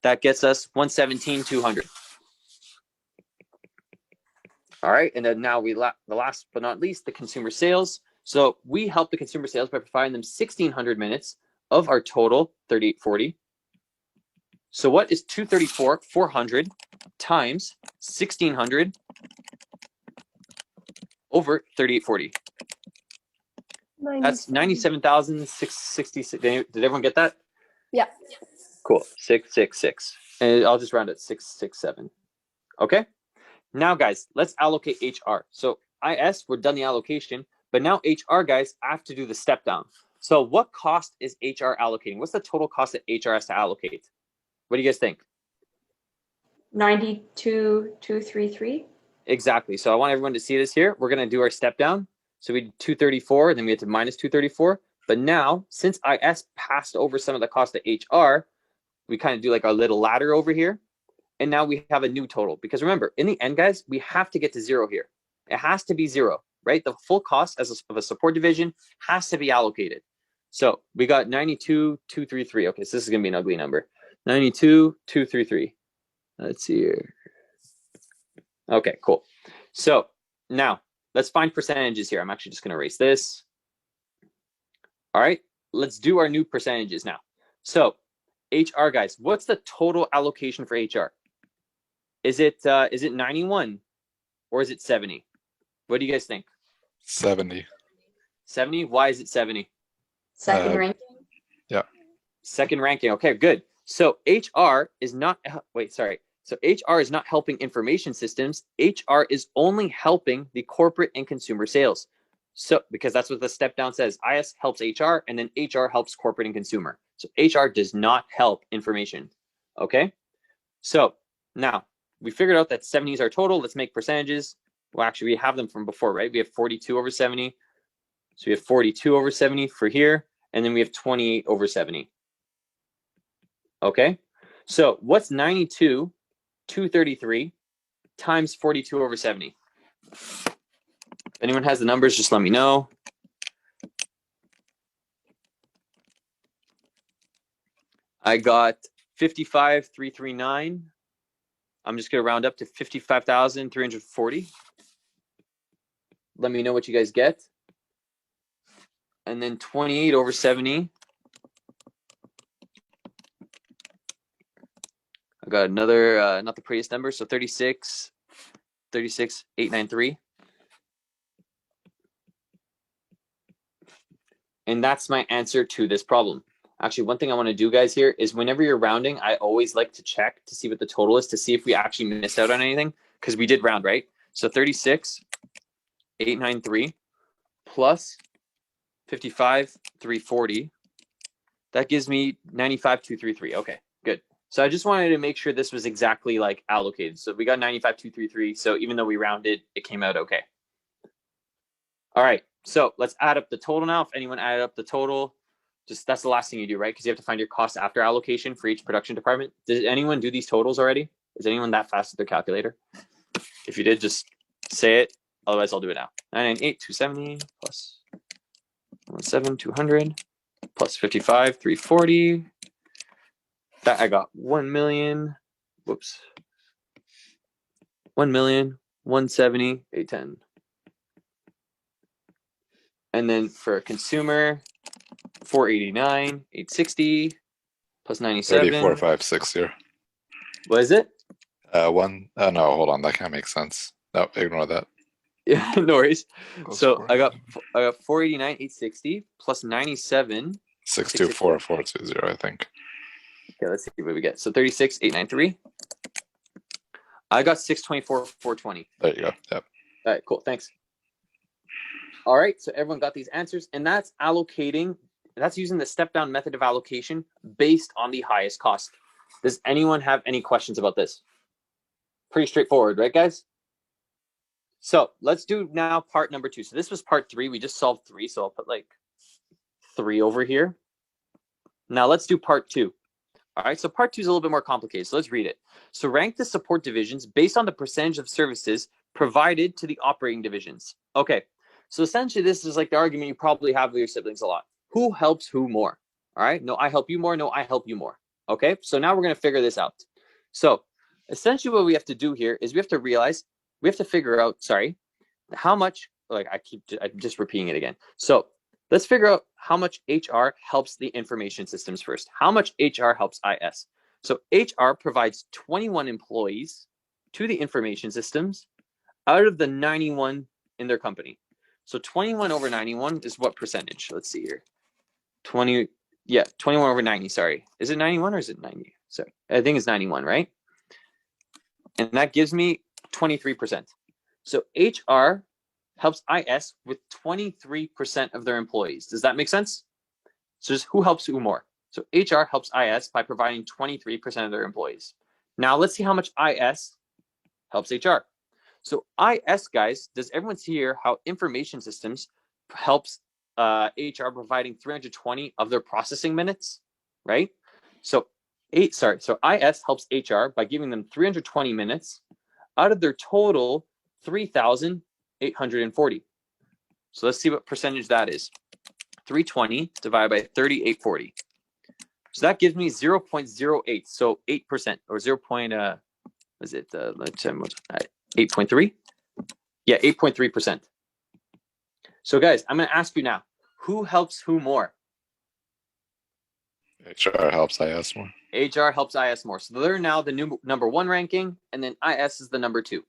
That gets us 117,200. All right, and then now the last but not least, the consumer sales. So we help the consumer sales by providing them 1,600 minutes of our total 3840. So what is 234,400 times 1,600 over 3840? That's 97,666. Did everyone get that? Yeah. Cool. 666. And I'll just round it 667. Okay. Now, guys, let's allocate HR. So IS, we're done the allocation, but now HR, guys, have to do the step down. So what cost is HR allocating? What's the total cost that HR has to allocate? What do you guys think? 92,233. Exactly. So I want everyone to see this here. We're going to do our step down. So we did 234, then we had to minus 234. But now, since IS passed over some of the cost to HR, we kind of do like our little ladder over here. And now we have a new total. Because remember, in the end, guys, we have to get to zero here. It has to be zero, right? The full cost of a support division has to be allocated. So we got 92,233. Okay, so this is going to be an ugly number. 92,233. Let's see here. Okay, cool. So now let's find percentages here. I'm actually just going to erase this. All right, let's do our new percentages now. So HR, guys, what's the total allocation for HR? Is it 91 or is it 70? What do you guys think? 70. 70? Why is it 70? Second ranking. Second ranking. Okay, good. So HR is not, wait, sorry. So HR is not helping information systems. HR is only helping the corporate and consumer sales. So, because that's what the step down says. IS helps HR, and then HR helps corporate and consumer. So HR does not help information. Okay. So now we figured out that 70 is our total. Let's make percentages. Well, actually, we have them from before, right? We have 42 over 70. So we have 42 over 70 for here, and then we have 28 over 70. Okay. So what's 92, 233 times 42 over 70? If anyone has the numbers, just let me know. I got 55,339. I'm just going to round up to 55,340. Let me know what you guys get. And then 28 over 70. I got another, not the prettiest number, so 36,893. And that's my answer to this problem. Actually, one thing I want to do, guys, here is whenever you're rounding, I always like to check to see what the total is to see if we actually missed out on anything, because we did round, right? So 36,893 plus 55,340. That gives me 95,233. Okay, good. So I just wanted to make sure this was exactly like allocated. So we got 95,233. So even though we rounded, it came out okay. All right, so let's add up the total now. If anyone added up the total, just that's the last thing you do, right? Because you have to find your cost after allocation for each production department. Did anyone do these totals already? Is anyone that fast with their calculator? If you did, just say it. Otherwise, I'll do it now. 998, 270 plus 17, 200 plus 55, 340. That I got 1 million. Whoops. 1,170,810. And then for a consumer, 489,860 plus 97. 34,560. What is it? No, hold on, that can't make sense. No, ignore that. Yeah, no worries. Close So score. I got 489,860 plus 97. 624,420, I think. Okay, let's see what we get. So 36,893. I got 624,420. There you go. Yep. All right, cool. Thanks. All right, so everyone got these answers, and that's allocating. That's using the step-down method of allocation based on the highest cost. Does anyone have any questions about this? Pretty straightforward, right, guys? So let's do now part number 2. So this was part 3. We just solved 3, so I'll put like 3 over here. Now let's do part 2. All right, so part 2 is a little bit more complicated, so let's read it. So rank the support divisions based on the percentage of services provided to the operating divisions. Okay, so essentially this is like the argument you probably have with your siblings a lot. Who helps who more? All right, no, I help you more. No, I help you more. Okay, so now we're going to figure this out. So essentially what we have to do here is we have to figure out, how much, like I'm just repeating it again. So let's figure out how much HR helps the information systems first. How much HR helps IS? So HR provides 21 employees to the information systems out of the 91 in their company. So 21 over 91 is what percentage? Let's see here. 21 over 90, sorry. Is it 91 or is it 90? Sorry, I think it's 91, right? And that gives me 23%. So HR helps IS with 23% of their employees. Does that make sense? So just who helps who more? So HR helps IS by providing 23% of their employees. Now let's see how much IS helps HR. So IS, guys, does everyone see here how information systems helps HR providing 320 of their processing minutes, right? So IS helps HR by giving them 320 minutes out of their total 3,840. So let's see what percentage that is. 320 divided by 3,840. So that gives me 0.08, so 8%, or 8.3? Yeah, 8.3%. So guys, I'm going to ask you now, who helps who more? HR helps IS more. HR helps IS more. So they're now the new number 1 ranking, and then IS is the number 2.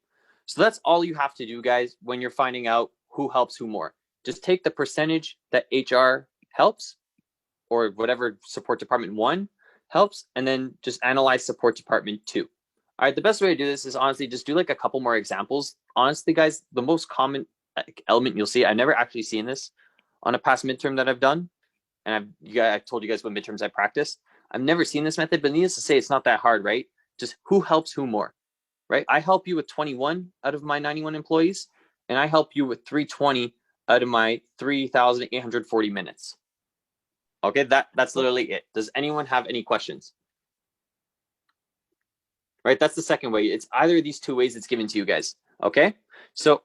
So that's all you have to do, guys, when you're finding out who helps who more. Just take the percentage that HR helps, or whatever support department 1 helps, and then just analyze support department 2. All right, the best way to do this is honestly just do like a couple more examples. Honestly, guys, the most common element you'll see, I've never actually seen this on a past midterm that I've done, and I've told you guys what midterms I practiced. I've never seen this method, but needless to say, it's not that hard, right? Just who helps who more, right? I help you with 21 out of my 91 employees, and I help you with 320 out of my 3,840 minutes. Okay, that's literally it. Does anyone have any questions? Right, that's the second way. It's either of these two ways it's given to you guys. Okay, so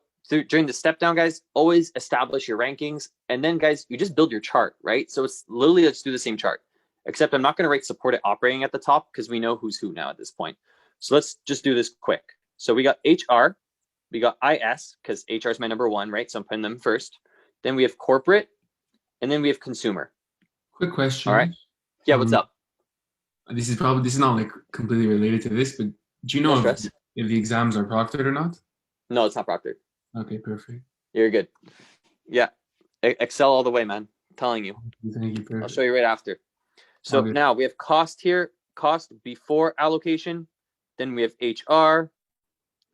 during the step down, guys, always establish your rankings, and then guys, you just build your chart, right? So it's literally, let's do the same chart, except I'm not going to write support at operating at the top because we know who's who now at this point. So let's just do this quick. So we got HR, we got IS because HR is my number 1, right? So I'm putting them first. Then we have corporate, and then we have consumer. Quick question. All right. Yeah, what's up? This is not like completely related to this, but do you know if the exams are proctored or not? No, it's not proctored. Okay, perfect. You're good. Yeah, Excel all the way, man. I'm telling you. Thank you. Perfect. I'll show you right after. So now we have cost here, cost before allocation. Then we have HR,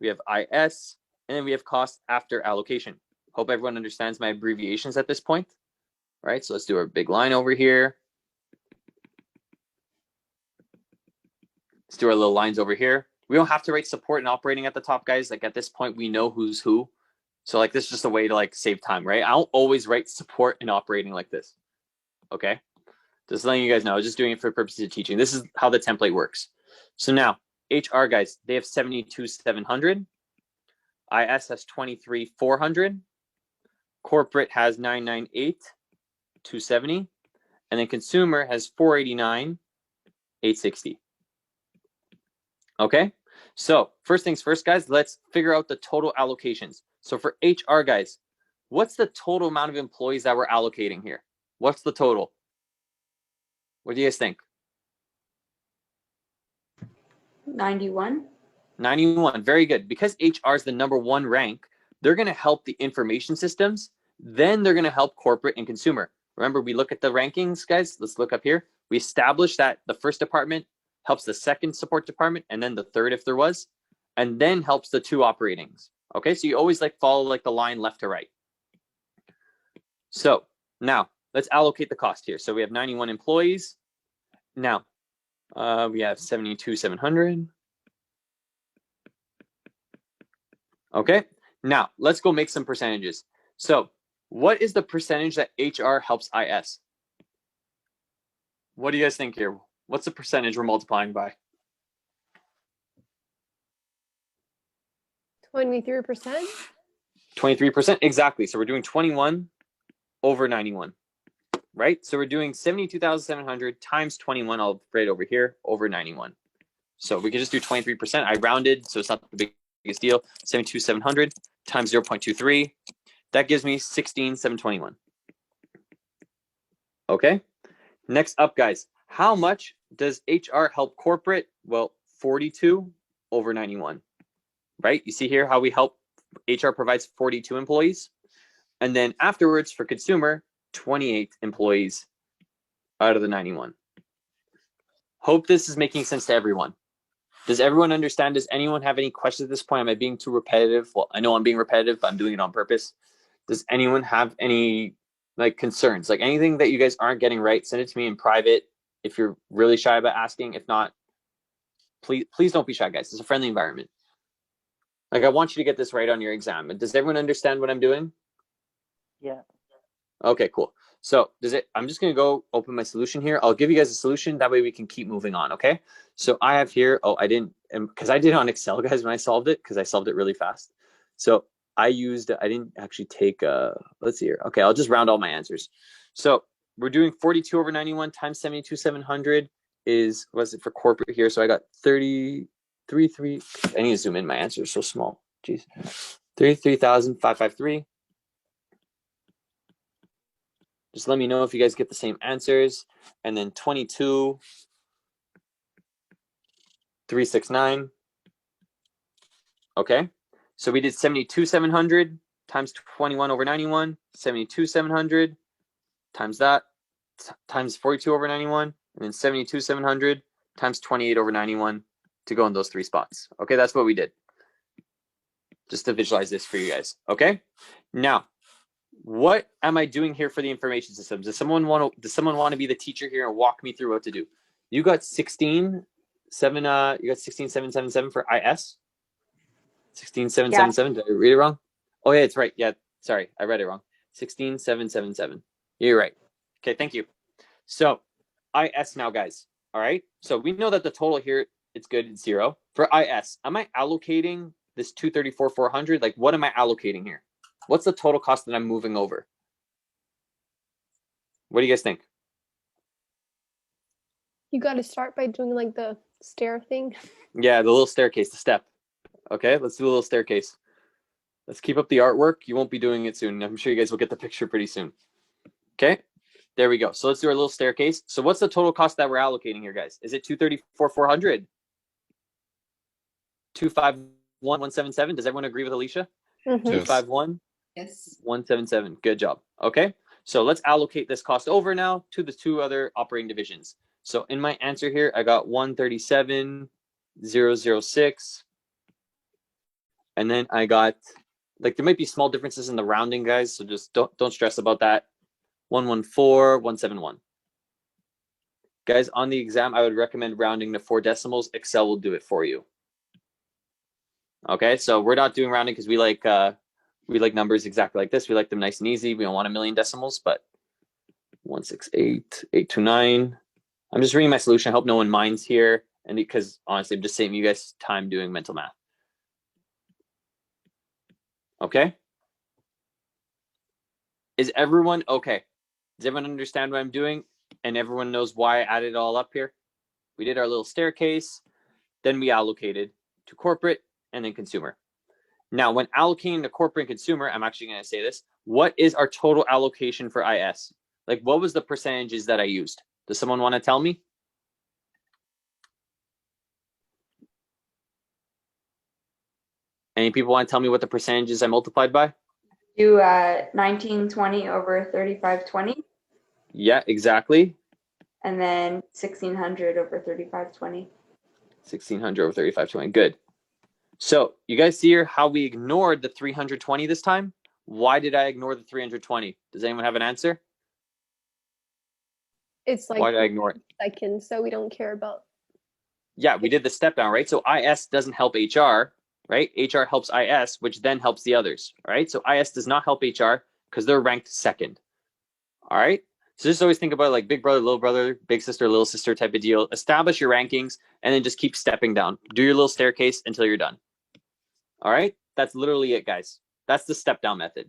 we have IS, and then we have cost after allocation. Hope everyone understands my abbreviations at this point. All right, so let's do our big line over here. Let's do our little lines over here. We don't have to write support and operating at the top, guys. Like at this point, we know who's who. So like this is just a way to like save time, right? I don't always write support and operating like this. Okay, just letting you guys know. I was just doing it for the purposes of teaching. This is how the template works. So now HR, guys, they have 72,700. IS has 23,400. Corporate has 998,270. And then consumer has 489,860. Okay, so first things first, guys, let's figure out the total allocations. So for HR, guys, what's the total amount of employees that we're allocating here? What's the total? What do you guys think? 91. 91, very good. Because HR is the number 1 rank, they're going to help the information systems. Then they're going to help corporate and consumer. Remember, we look at the rankings, guys. Let's look up here. We established that the first department helps the second support department, and then the third if there was, and then helps the 2 operatings. Okay, so you always like follow like the line left to right. So now let's allocate the cost here. So we have 91 employees. Now we have 72,700. Okay, now let's go make some percentages. So what is the percentage that HR helps IS? What do you guys think here? What's the percentage we're multiplying by? 23%. 23%, exactly. So we're doing 21 over 91, right? So we're doing 72,700 times 21, I'll write over here, over 91. So we can just do 23%. I rounded, so it's not the biggest deal. 72,700 times 0.23. That gives me 16,721. Okay. Next up, guys. How much does HR help corporate? Well, 42 over 91, right? You see here how we help HR provides 42 employees. And then afterwards for consumer, 28 employees out of the 91. Hope this is making sense to everyone. Does everyone understand? Does anyone have any questions at this point? Am I being too repetitive? Well, I know I'm being repetitive, but I'm doing it on purpose. Does anyone have any like concerns? Like anything that you guys aren't getting right, send it to me in private if you're really shy about asking. If not, please don't be shy, guys. It's a friendly environment. Like I want you to get this right on your exam. Does everyone understand what I'm doing? Yeah. Okay, cool. So I'm just going to go open my solution here. I'll give you guys a solution. That way we can keep moving on. Okay. So I have here, because I did it on Excel, guys, when I solved it, because I solved it really fast. So I didn't actually take, let's see here. Okay. I'll just round all my answers. So we're doing 42 over 91 times 72,700 was it for corporate here? So I got 33. I need to zoom in. My answer is so small. Jeez. 33,553. Just let me know if you guys get the same answers. And then 22, 369. Okay. So we did 72,700 times 21 over 91, 72,700 times that, times 42 over 91, and then 72, 700 times 28 over 91 to go in those three spots. Okay, that's what we did. Just to visualize this for you guys. Okay, now what am I doing here for the information systems? Does someone want to be the teacher here and walk me through what to do? You got 16,777 for IS. 16,777. Did I read it wrong? Oh yeah, it's right. Yeah, sorry, I read it wrong. 16,777. You're right. Okay, thank you. So IS now, guys. All right. So we know that the total here, it's good. It's 0. For IS, am I allocating this 234,400? Like, what am I allocating here? What's the total cost that I'm moving over? What do you guys think? You got to start by doing like the stair thing. Yeah, the little staircase, the step. Okay, let's do a little staircase. Let's keep up the artwork. You won't be doing it soon. I'm sure you guys will get the picture pretty soon. Okay, there we go. So let's do our little staircase. So what's the total cost that we're allocating here, guys? Is it 234,400? 251,177? Does everyone agree with Alicia? Mhm. 251? Yes. 177. Good job. Okay, so let's allocate this cost over now to the two other operating divisions. So in my answer here, I got 137,006. And then I got, like, there might be small differences in the rounding, guys, so just don't stress about that. 114,171. Guys, on the exam, I would recommend rounding to 4 decimals. Excel will do it for you. Okay, so we're not doing rounding because we like numbers exactly like this. We like them nice and easy. We don't want a million decimals, but 168,829. I'm just reading my solution. I hope no one minds here, and because honestly, I'm just saving you guys time doing mental math. Okay. Is everyone okay? Does everyone understand what I'm doing? And everyone knows why I added it all up here? We did our little staircase, then we allocated to corporate and then consumer. Now, when allocating to corporate and consumer, I'm actually going to say this. What is our total allocation for IS? Like, what was the percentages that I used? Does someone want to tell me? Any people want to tell me what the percentages I multiplied by? Do 1920 over 3520. Yeah, exactly. And then 1600 over 3520. 1600 over 3520. Good. So you guys see here how we ignored the 320 this time? Why did I ignore the 320? Does anyone have an answer? It's like Why did I ignore it? seconds, so we don't care about. Yeah, we did the step down, right? So IS doesn't help HR, right? HR helps IS, which then helps the others, all right? So IS does not help HR because they're ranked second, all right? So just always think about like big brother, little brother, big sister, little sister type of deal. Establish your rankings and then just keep stepping down. Do your little staircase until you're done. All right? That's literally it, guys. That's the step down method.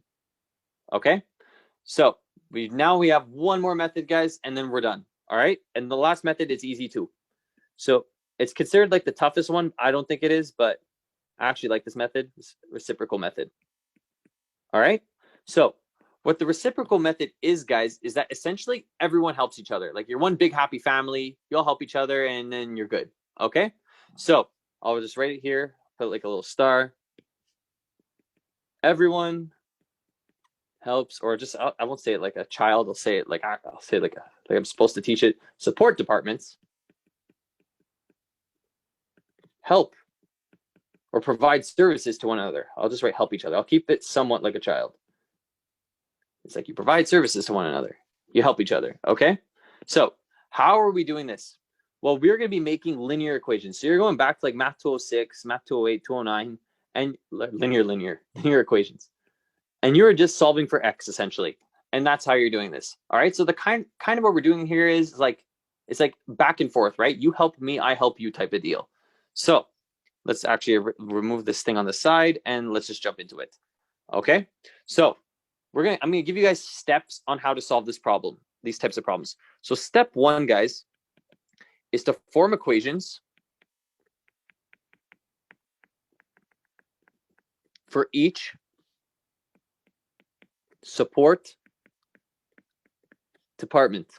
Okay? So now we have one more method, guys, and then we're done. All right? And the last method is easy too. So it's considered like the toughest one. I don't think it is, but I actually like this method, this reciprocal method. All right? So what the reciprocal method is, guys, is that essentially everyone helps each other. Like you're one big happy family, you all help each other, and then you're good. Okay? So I'll just write it here, put like a little star. Everyone helps, or just I won't say it like a child. I'll say it like I'm supposed to teach it. Support departments help or provide services to one another. I'll just write help each other. I'll keep it somewhat like a child. It's like you provide services to one another. You help each other. Okay. So how are we doing this? Well, we're going to be making linear equations. So you're going back to like math 206, math 208, 209, and linear equations. And you're just solving for X essentially. And that's how you're doing this. All right. So the kind of what we're doing here is like, it's like back and forth, right? You help me, I help you type of deal. So let's actually remove this thing on the side and let's just jump into it. Okay. So I'm going to give you guys steps on how to solve this problem, these types of problems. So step 1, guys, is to form equations for each support department.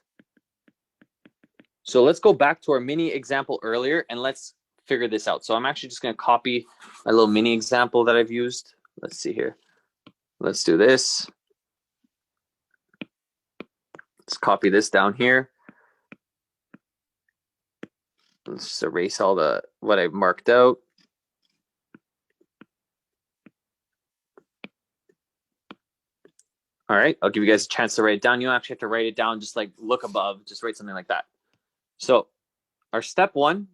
So let's go back to our mini example earlier and let's figure this out. So I'm actually just going to copy my little mini example that I've used. Let's see here. Let's do this. Let's copy this down here. Let's just erase all the what I marked out. All right, I'll give you guys a chance to write it down. You don't actually have to write it down, just like look above, just write something like that. So our step 1,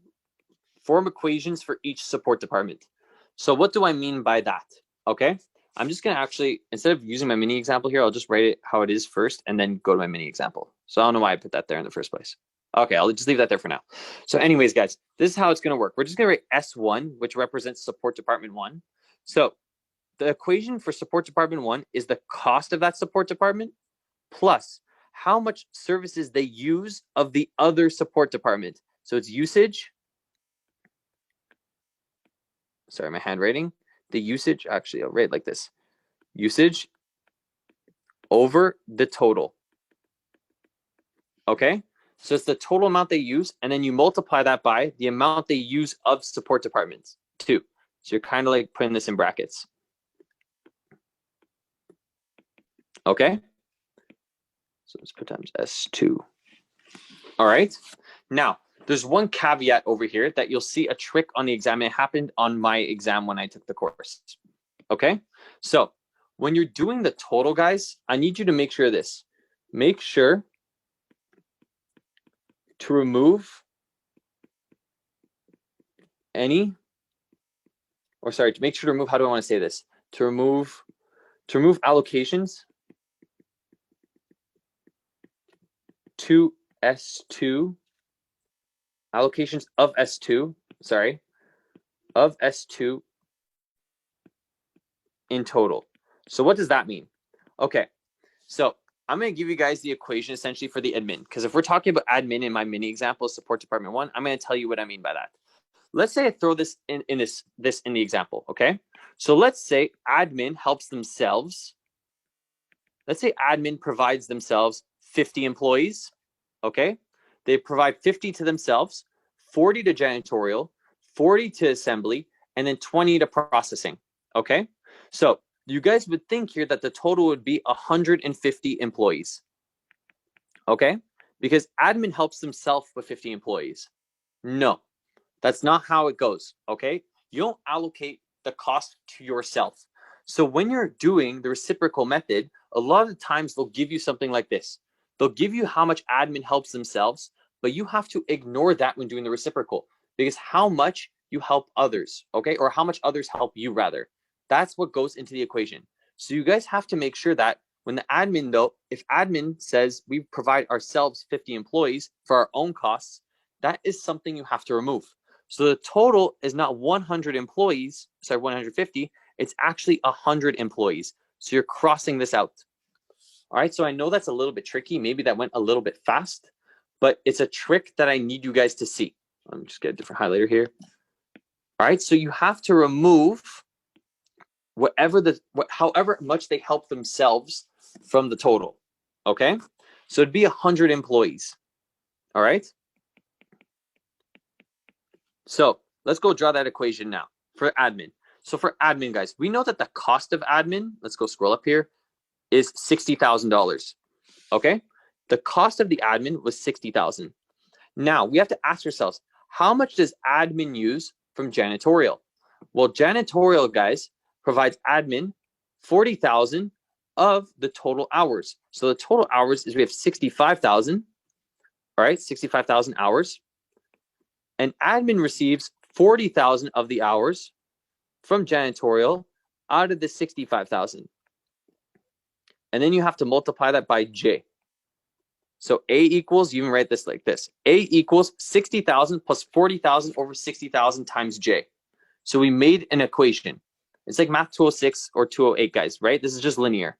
form equations for each support department. So what do I mean by that? Okay, I'm just gonna actually, instead of using my mini example here, I'll just write it how it is first and then go to my mini example. So I don't know why I put that there in the first place. Okay, I'll just leave that there for now. So anyways, guys, this is how it's gonna work. We're just gonna write S1, which represents support department 1. So the equation for support department 1 is the cost of that support department plus how much services they use of the other support department. So it's usage. Sorry, my handwriting. The usage, actually, I'll write it like this. Usage over the total. Okay? So it's the total amount they use, and then you multiply that by the amount they use of support departments, 2. So you're kind of like putting this in brackets. Okay? So let's put times S2. All right? Now, there's one caveat over here that you'll see a trick on the exam. It happened on my exam when I took the course. Okay? So when you're doing the total, guys, I need you to make sure of this. Make sure to remove any, or sorry, to make sure to remove, how do I want to say this? To remove allocations to S2, allocations of S2, sorry, of S2 in total. So what does that mean? Okay, so I'm going to give you guys the equation essentially for the admin, because if we're talking about admin in my mini example, support department 1, I'm going to tell you what I mean by that. Let's say I throw this in this in the example, okay? So let's say admin helps themselves. Let's say admin provides themselves 50 employees, okay? They provide 50 to themselves, 40 to janitorial, 40 to assembly, and then 20 to processing, okay? So you guys would think here that the total would be 150 employees, okay? Because admin helps themselves with 50 employees. No, that's not how it goes, okay? You don't allocate the cost to yourself. So when you're doing the reciprocal method, a lot of the times they'll give you something like this. They'll give you how much admin helps themselves, but you have to ignore that when doing the reciprocal, because how much you help others, okay? Or how much others help you, rather. That's what goes into the equation. So you guys have to make sure that when the admin, though, if admin says we provide ourselves 50 employees for our own costs, that is something you have to remove. So the total is not 100 employees, sorry, 150, it's actually 100 employees. So you're crossing this out. All right, so I know that's a little bit tricky. Maybe that went a little bit fast, but it's a trick that I need you guys to see. Let me just get a different highlighter here. All right, so you have to remove however much they help themselves from the total, okay? So it'd be 100 employees, all right? So let's go draw that equation now for admin. So for admin, guys, we know that the cost of admin, let's go scroll up here, is $60,000, okay? The cost of the admin was $60,000. Now we have to ask ourselves, how much does admin use from janitorial? Well, janitorial, guys, provides admin 40,000 of the total hours. So the total hours is we have 65,000, all right, 65,000 hours. And admin receives 40,000 of the hours from janitorial out of the 65,000. And then you have to multiply that by J. So A equals, you can write this like this. A equals 60,000 plus 40,000 over 60,000 times J. So we made an equation. It's like math 206 or 208, guys, right? This is just linear.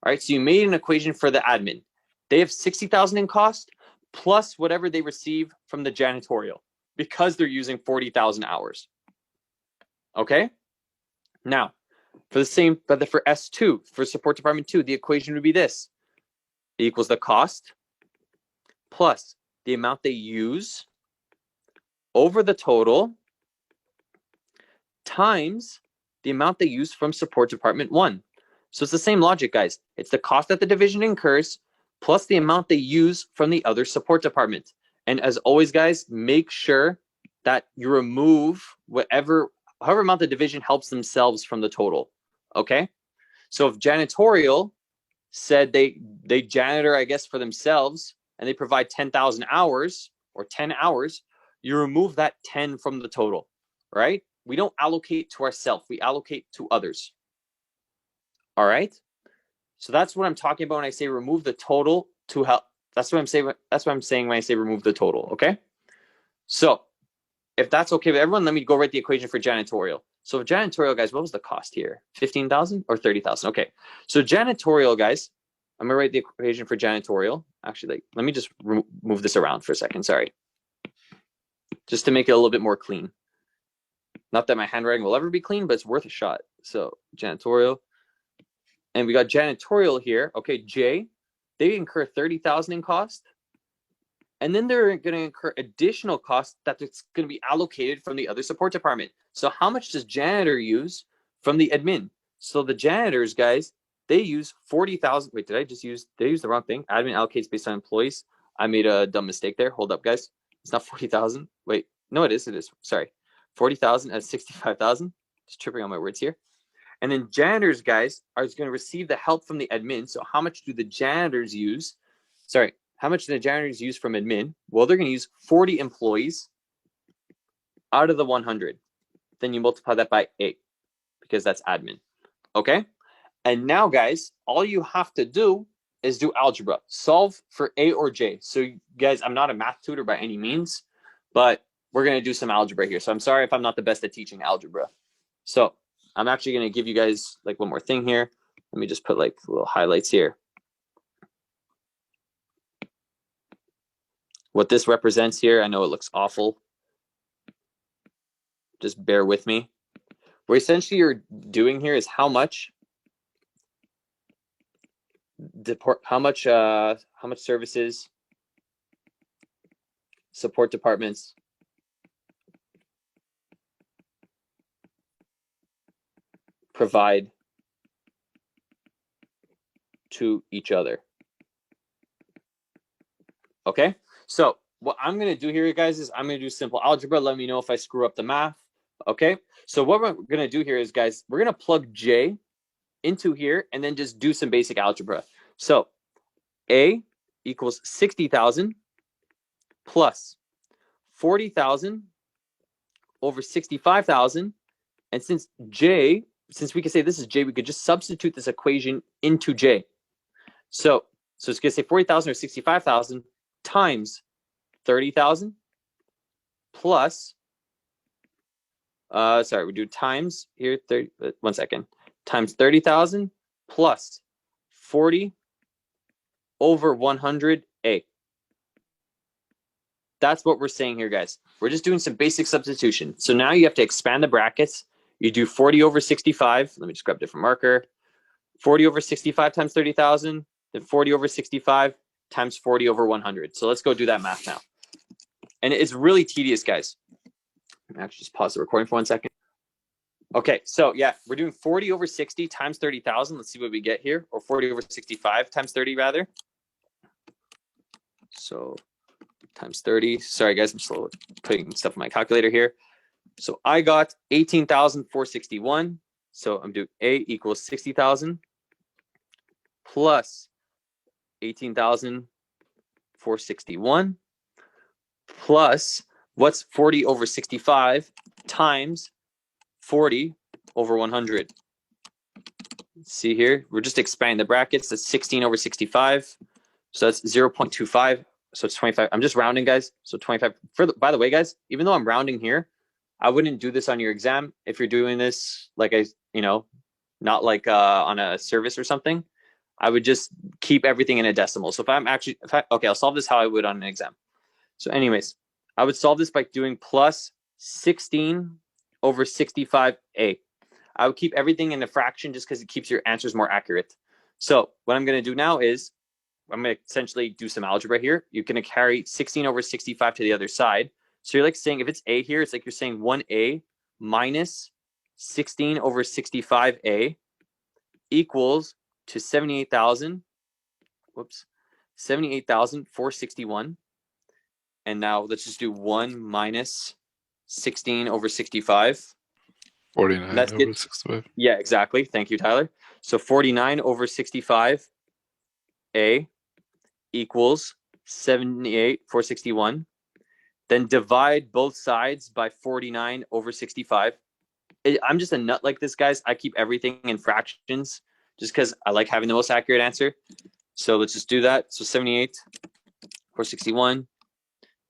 All right, so you made an equation for the admin. They have 60,000 in cost plus whatever they receive from the janitorial because they're using 40,000 hours. Okay? Now, for the same, but for S2, for support department 2, the equation would be this. It equals the cost plus the amount they use over the total times the amount they use from support department 1. So it's the same logic, guys. It's the cost that the division incurs plus the amount they use from the other support department. And as always, guys, make sure that you remove however amount the division helps themselves from the total, okay? So if janitorial said they janitor, I guess, for themselves, and they provide 10,000 hours or 10 hours, you remove that 10 from the total, right? We don't allocate to ourselves, we allocate to others. All right? So that's what I'm talking about when I say remove the total to help. That's what I'm saying when I say remove the total, okay? So if that's okay with everyone, let me go write the equation for janitorial. So janitorial, guys, what was the cost here? 15,000 or 30,000? Okay. So janitorial, guys, I'm gonna write the equation for janitorial. Actually, let me just move this around for a second. Sorry. Just to make it a little bit more clean. Not that my handwriting will ever be clean, but it's worth a shot. So janitorial. And we got janitorial here. Okay, J, they incur 30,000 in cost. And then they're going to incur additional costs that's going to be allocated from the other support department. So how much does janitor use from the admin? So the janitors, guys, they use 40,000. Wait, did I use the wrong thing? Admin allocates based on employees. I made a dumb mistake there. Hold up, guys. It's not 40,000. Wait, no, it is. Sorry. 40,000 at 65,000. Just tripping on my words here. And then janitors, guys, are going to receive the help from the admin. So how much do the janitors use? Sorry. How much do the janitors use from admin? Well, they're going to use 40 employees out of the 100. Then you multiply that by 8 because that's admin. Okay? And now, guys, all you have to do is do algebra. Solve for A or J. So, guys, I'm not a math tutor by any means, but we're going to do some algebra here. So I'm sorry if I'm not the best at teaching algebra. So I'm actually going to give you guys like one more thing here. Let me just put like little highlights here. What this represents here, I know it looks awful. Just bear with me. What essentially you're doing here is how much services support departments provide to each other. Okay? So what I'm going to do here, guys, is I'm going to do simple algebra. Let me know if I screw up the math. Okay? So what we're going to do here is, guys, we're going to plug J into here and then just do some basic algebra. So A equals 60,000 plus 40,000 over 65,000. And since we can say this is J, we could just substitute this equation into J. So it's going to say 40,000 or 65,000 times 30,000 plus, we do times here, 30, 1 second, times 30,000 plus 40 over 100A. That's what we're saying here, guys. We're just doing some basic substitution. So now you have to expand the brackets. You do 40 over 65. Let me just grab a different marker. 40 over 65 times 30,000, then 40 over 65 times 40 over 100. So let's go do that math now. And it's really tedious, guys. Let me actually just pause the recording for 1 second. Okay, so yeah, we're doing 40 over 60 times 30,000. Let's see what we get here. Or 40 over 65 times 30, rather. So times 30. Sorry, guys, I'm still putting stuff in my calculator here. So I got 18,461. So I'm doing A equals 60,000 plus 18,461 plus what's 40 over 65 times 40 over 100. See here, we're just expanding the brackets. That's 16 over 65. So that's 0.25. So it's 25. I'm just rounding, guys. So 25. By the way, guys, even though I'm rounding here, I wouldn't do this on your exam if you're doing this like not like on a service or something. I would just keep everything in a decimal. So I'll solve this how I would on an exam. So anyways, I would solve this by doing plus 16 over 65A. I would keep everything in a fraction just because it keeps your answers more accurate. So what I'm going to do now is I'm going to essentially do some algebra here. You're going to carry 16 over 65 to the other side. So you're like saying, if it's A here, it's like you're saying 1A minus 16 over 65A equals to 78,000. Whoops. 78,461. And now let's just do 1 minus 16 over 65. 49 That's over good. 65. Yeah, exactly. Thank you, Tyler. So 49 over 65 A equals 78,461. Then divide both sides by 49 over 65. I'm just a nut like this, guys. I keep everything in fractions just because I like having the most accurate answer. So let's just do that. So 78,461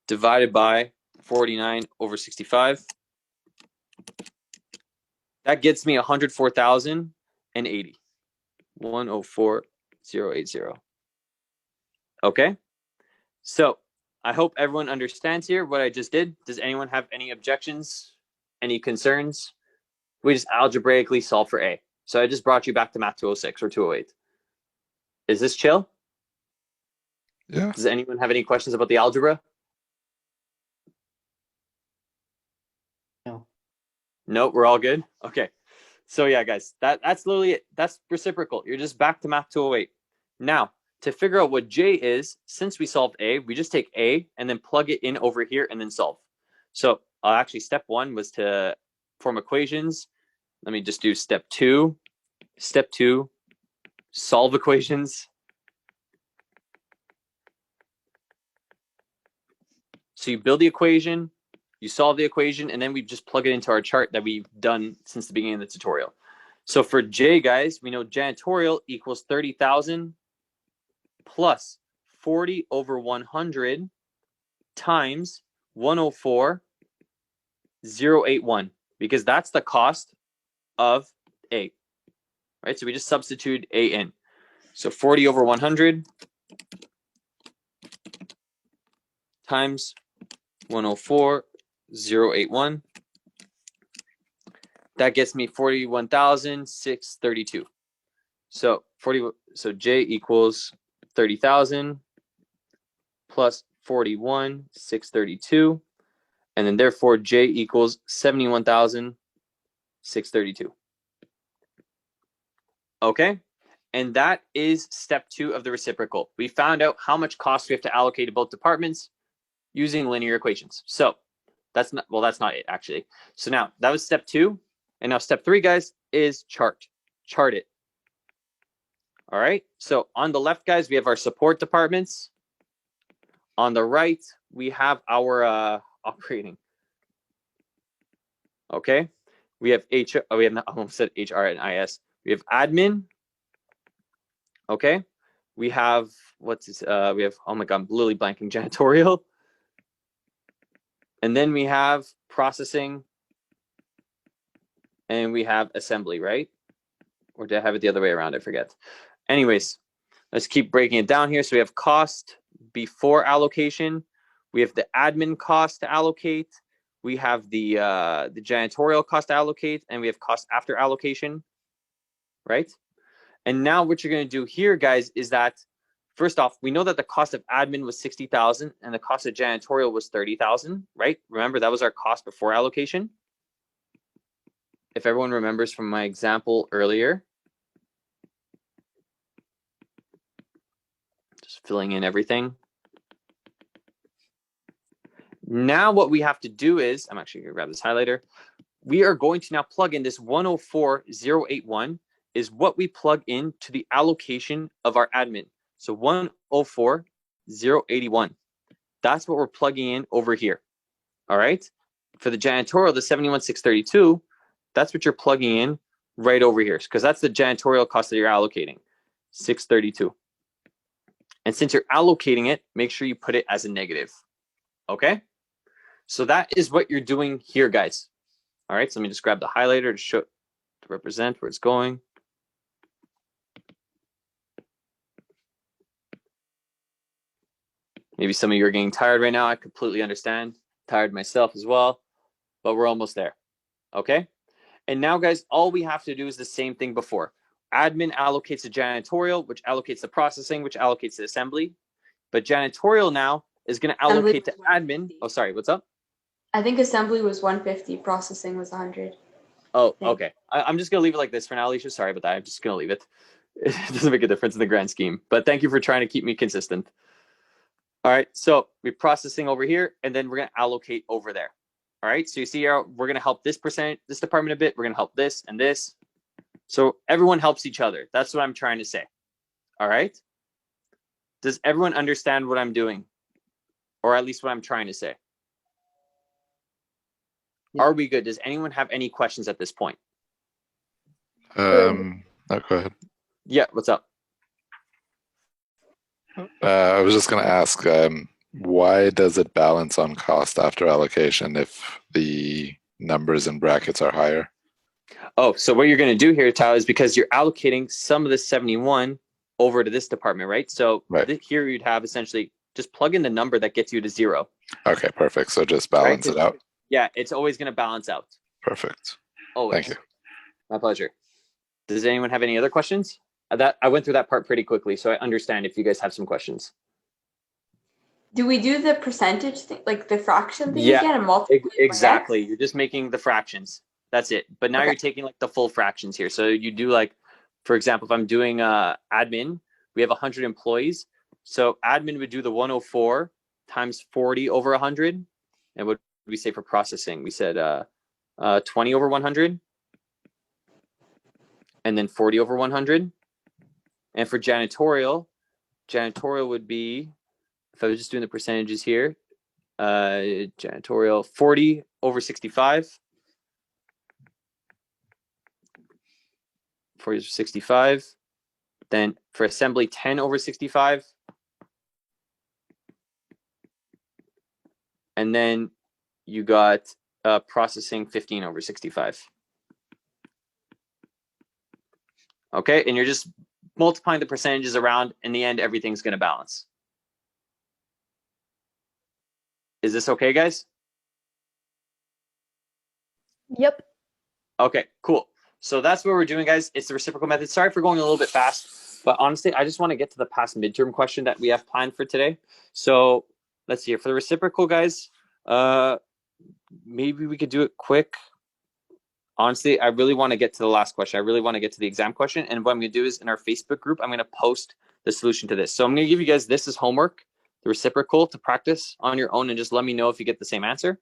divided by 49 over 65. That gets me 104,080. 104,080. Okay. So I hope everyone understands here what I just did. Does anyone have any objections? Any concerns? We just algebraically solve for A. So I just brought you back to Math 206 or 208. Is this chill? Yeah. Does anyone have any questions about the algebra? No. No, we're all good? Okay. So yeah, guys, that's literally it. That's reciprocal. You're just back to Math 208. Now, to figure out what J is, since we solved A, we just take A and then plug it in over here and then solve. So actually, step 1 was to form equations. Let me just do step 2. Step 2, solve equations. So you build the equation, you solve the equation, and then we just plug it into our chart that we've done since the beginning of the tutorial. So for J, guys, we know janitorial equals 30,000 plus 40 over 100 times 104,081, because that's the cost of A, right? So we just substitute A in. So 40 over 100 times 104,081. That gets me 41,632. So J equals 30,000 plus 41,632, and then therefore J equals 71,632. Okay, and that is step 2 of the reciprocal. We found out how much cost we have to allocate to both departments using linear equations. So that's not it actually. So now that was step 2, and now step 3, guys, is chart it. All right, so on the left, guys, we have our support departments. On the right, we have our operating. Okay, we have I almost said HR and IS. We have admin. Okay, we have we have, oh my God, I'm literally blanking, janitorial. And then we have processing, and we have assembly, right? Or did I have it the other way around? I forget. Anyways, let's keep breaking it down here. So we have cost before allocation. We have the admin cost to allocate. We have the janitorial cost to allocate, and we have cost after allocation, right? And now what you're going to do here, guys, is that first off, we know that the cost of admin was 60,000 and the cost of janitorial was 30,000, right? Remember, that was our cost before allocation. If everyone remembers from my example earlier. Just filling in everything. Now what we have to do is, I'm actually going to grab this highlighter. We are going to now plug in this 104,081 is what we plug in to the allocation of our admin. So 104,081. That's what we're plugging in over here. All right. For the janitorial, the 71,632, that's what you're plugging in right over here, because that's the janitorial cost that you're allocating, 632. And since you're allocating it, make sure you put it as a negative. Okay. So that is what you're doing here, guys. All right. So let me just grab the highlighter to represent where it's going. Maybe some of you are getting tired right now. I completely understand. Tired myself as well, but we're almost there. Okay. And now, guys, all we have to do is the same thing before. Admin allocates the janitorial, which allocates the processing, which allocates the assembly. But janitorial now is going to allocate to admin. Oh, sorry. What's up? I think assembly was 150, processing was 100. Oh, okay. I'm just going to leave it like this for now, Alicia. Sorry about that. I'm just going to leave it. It doesn't make a difference in the grand scheme, but thank you for trying to keep me consistent. All right, so we're processing over here, and then we're going to allocate over there. All right, so you see here, we're going to help this department a bit. We're going to help this and this. So everyone helps each other. That's what I'm trying to say. All right. Does everyone understand what I'm doing? Or at least what I'm trying to say? Yeah. Are we good? Does anyone have any questions at this point? No, go ahead. Yeah, what's up? I was just going to ask, why does it balance on cost after allocation if the numbers in brackets are higher? Oh, so what you're going to do here, Tyler, is because you're allocating some of the 71 over to this department, right? So here you'd have essentially just plug in the number that gets you to 0. Okay, perfect. So just balance it out. Yeah, it's always going to balance out. Perfect. Always. Thank you. My pleasure. Does anyone have any other questions? I went through that part pretty quickly, so I understand if you guys have some questions. Do we do the percentage thing, like the fraction thing again, and multiply? Exactly. You're just making the fractions. That's it. But now you're taking like the full fractions here. So you do like, for example, if I'm doing admin, we have 100 employees. So admin would do the 104 times 40 over 100. And what did we say for processing? We said 20 over 100. And then 40 over 100. And for janitorial would be, if I was just doing the percentages here, janitorial 40 over 65. 40 over 65. Then for assembly, 10 over 65. And then you got processing 15 over 65. Okay, and you're just multiplying the percentages around. In the end, everything's going to balance. Is this okay, guys? Yep. Okay, cool. So that's what we're doing, guys. It's the reciprocal method. Sorry for going a little bit fast, but honestly, I just want to get to the past midterm question that we have planned for today. So let's see here. For the reciprocal, guys, maybe we could do it quick. Honestly, I really want to get to the last question. I really want to get to the exam question. And what I'm going to do is in our Facebook group, I'm going to post the solution to this. So I'm going to give you guys this as homework, the reciprocal, to practice on your own and just let me know if you get the same answer.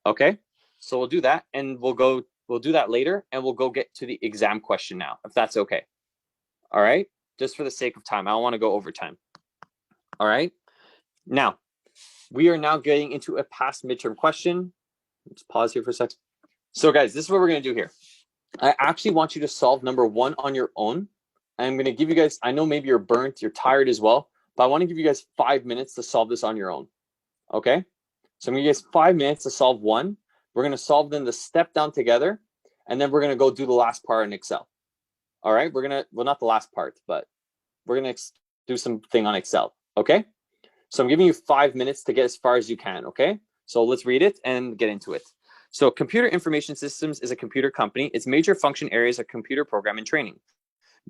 Okay, so we'll do that and we'll do that later and we'll go get to the exam question now, if that's okay. All right, just for the sake of time, I don't want to go over time. All right, now we are now getting into a past midterm question. Let's pause here for a second. So guys, this is what we're going to do here. I actually want you to solve number 1 on your own. I'm going to give you guys, I know maybe you're burnt, you're tired as well, but I want to give you guys 5 minutes to solve this on your own. Okay, so I'm going to give you guys 5 minutes to solve 1. We're going to solve them the step down together, and then we're going to go do the last part in Excel. All right, we're going to, well, not the last part, but we're going to do something on Excel. Okay, so I'm giving you 5 minutes to get as far as you can. Okay, so let's read it and get into it. So Computer Information Systems is a computer company. Its major function areas are computer program and training.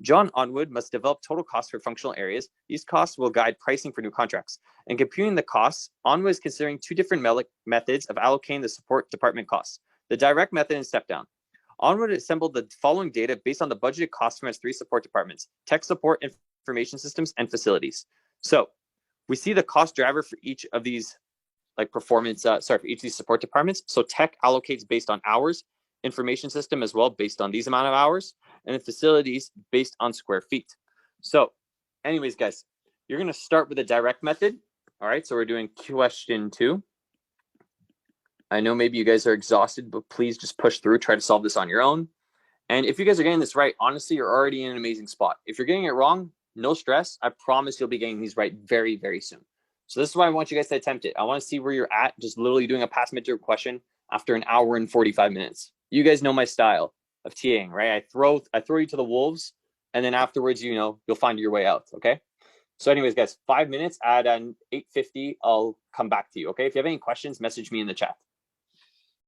John Onwood must develop total costs for functional areas. These costs will guide pricing for new contracts. In computing the costs, Onwood is considering 2 different methods of allocating the support department costs, the direct method and step down. Onwood assembled the following data based on the budgeted costs from its 3 support departments: tech support, information systems, and facilities. So we see the cost driver for each of these for each of these support departments. So tech allocates based on hours, information system as well based on these amount of hours, and the facilities based on square feet. So anyways, guys, you're going to start with the direct method. All right, so we're doing question 2. I know maybe you guys are exhausted, but please just push through, try to solve this on your own. And if you guys are getting this right, honestly, you're already in an amazing spot. If you're getting it wrong, no stress. I promise you'll be getting these right very, very soon. So this is why I want you guys to attempt it. I want to see where you're at, just literally doing a past midterm question after an hour and 45 minutes. You guys know my style of TAing, right? I throw you to the wolves, and then afterwards, you'll find your way out, okay? So anyways, guys, 5 minutes at 8:50, I'll come back to you, okay? If you have any questions, message me in the chat.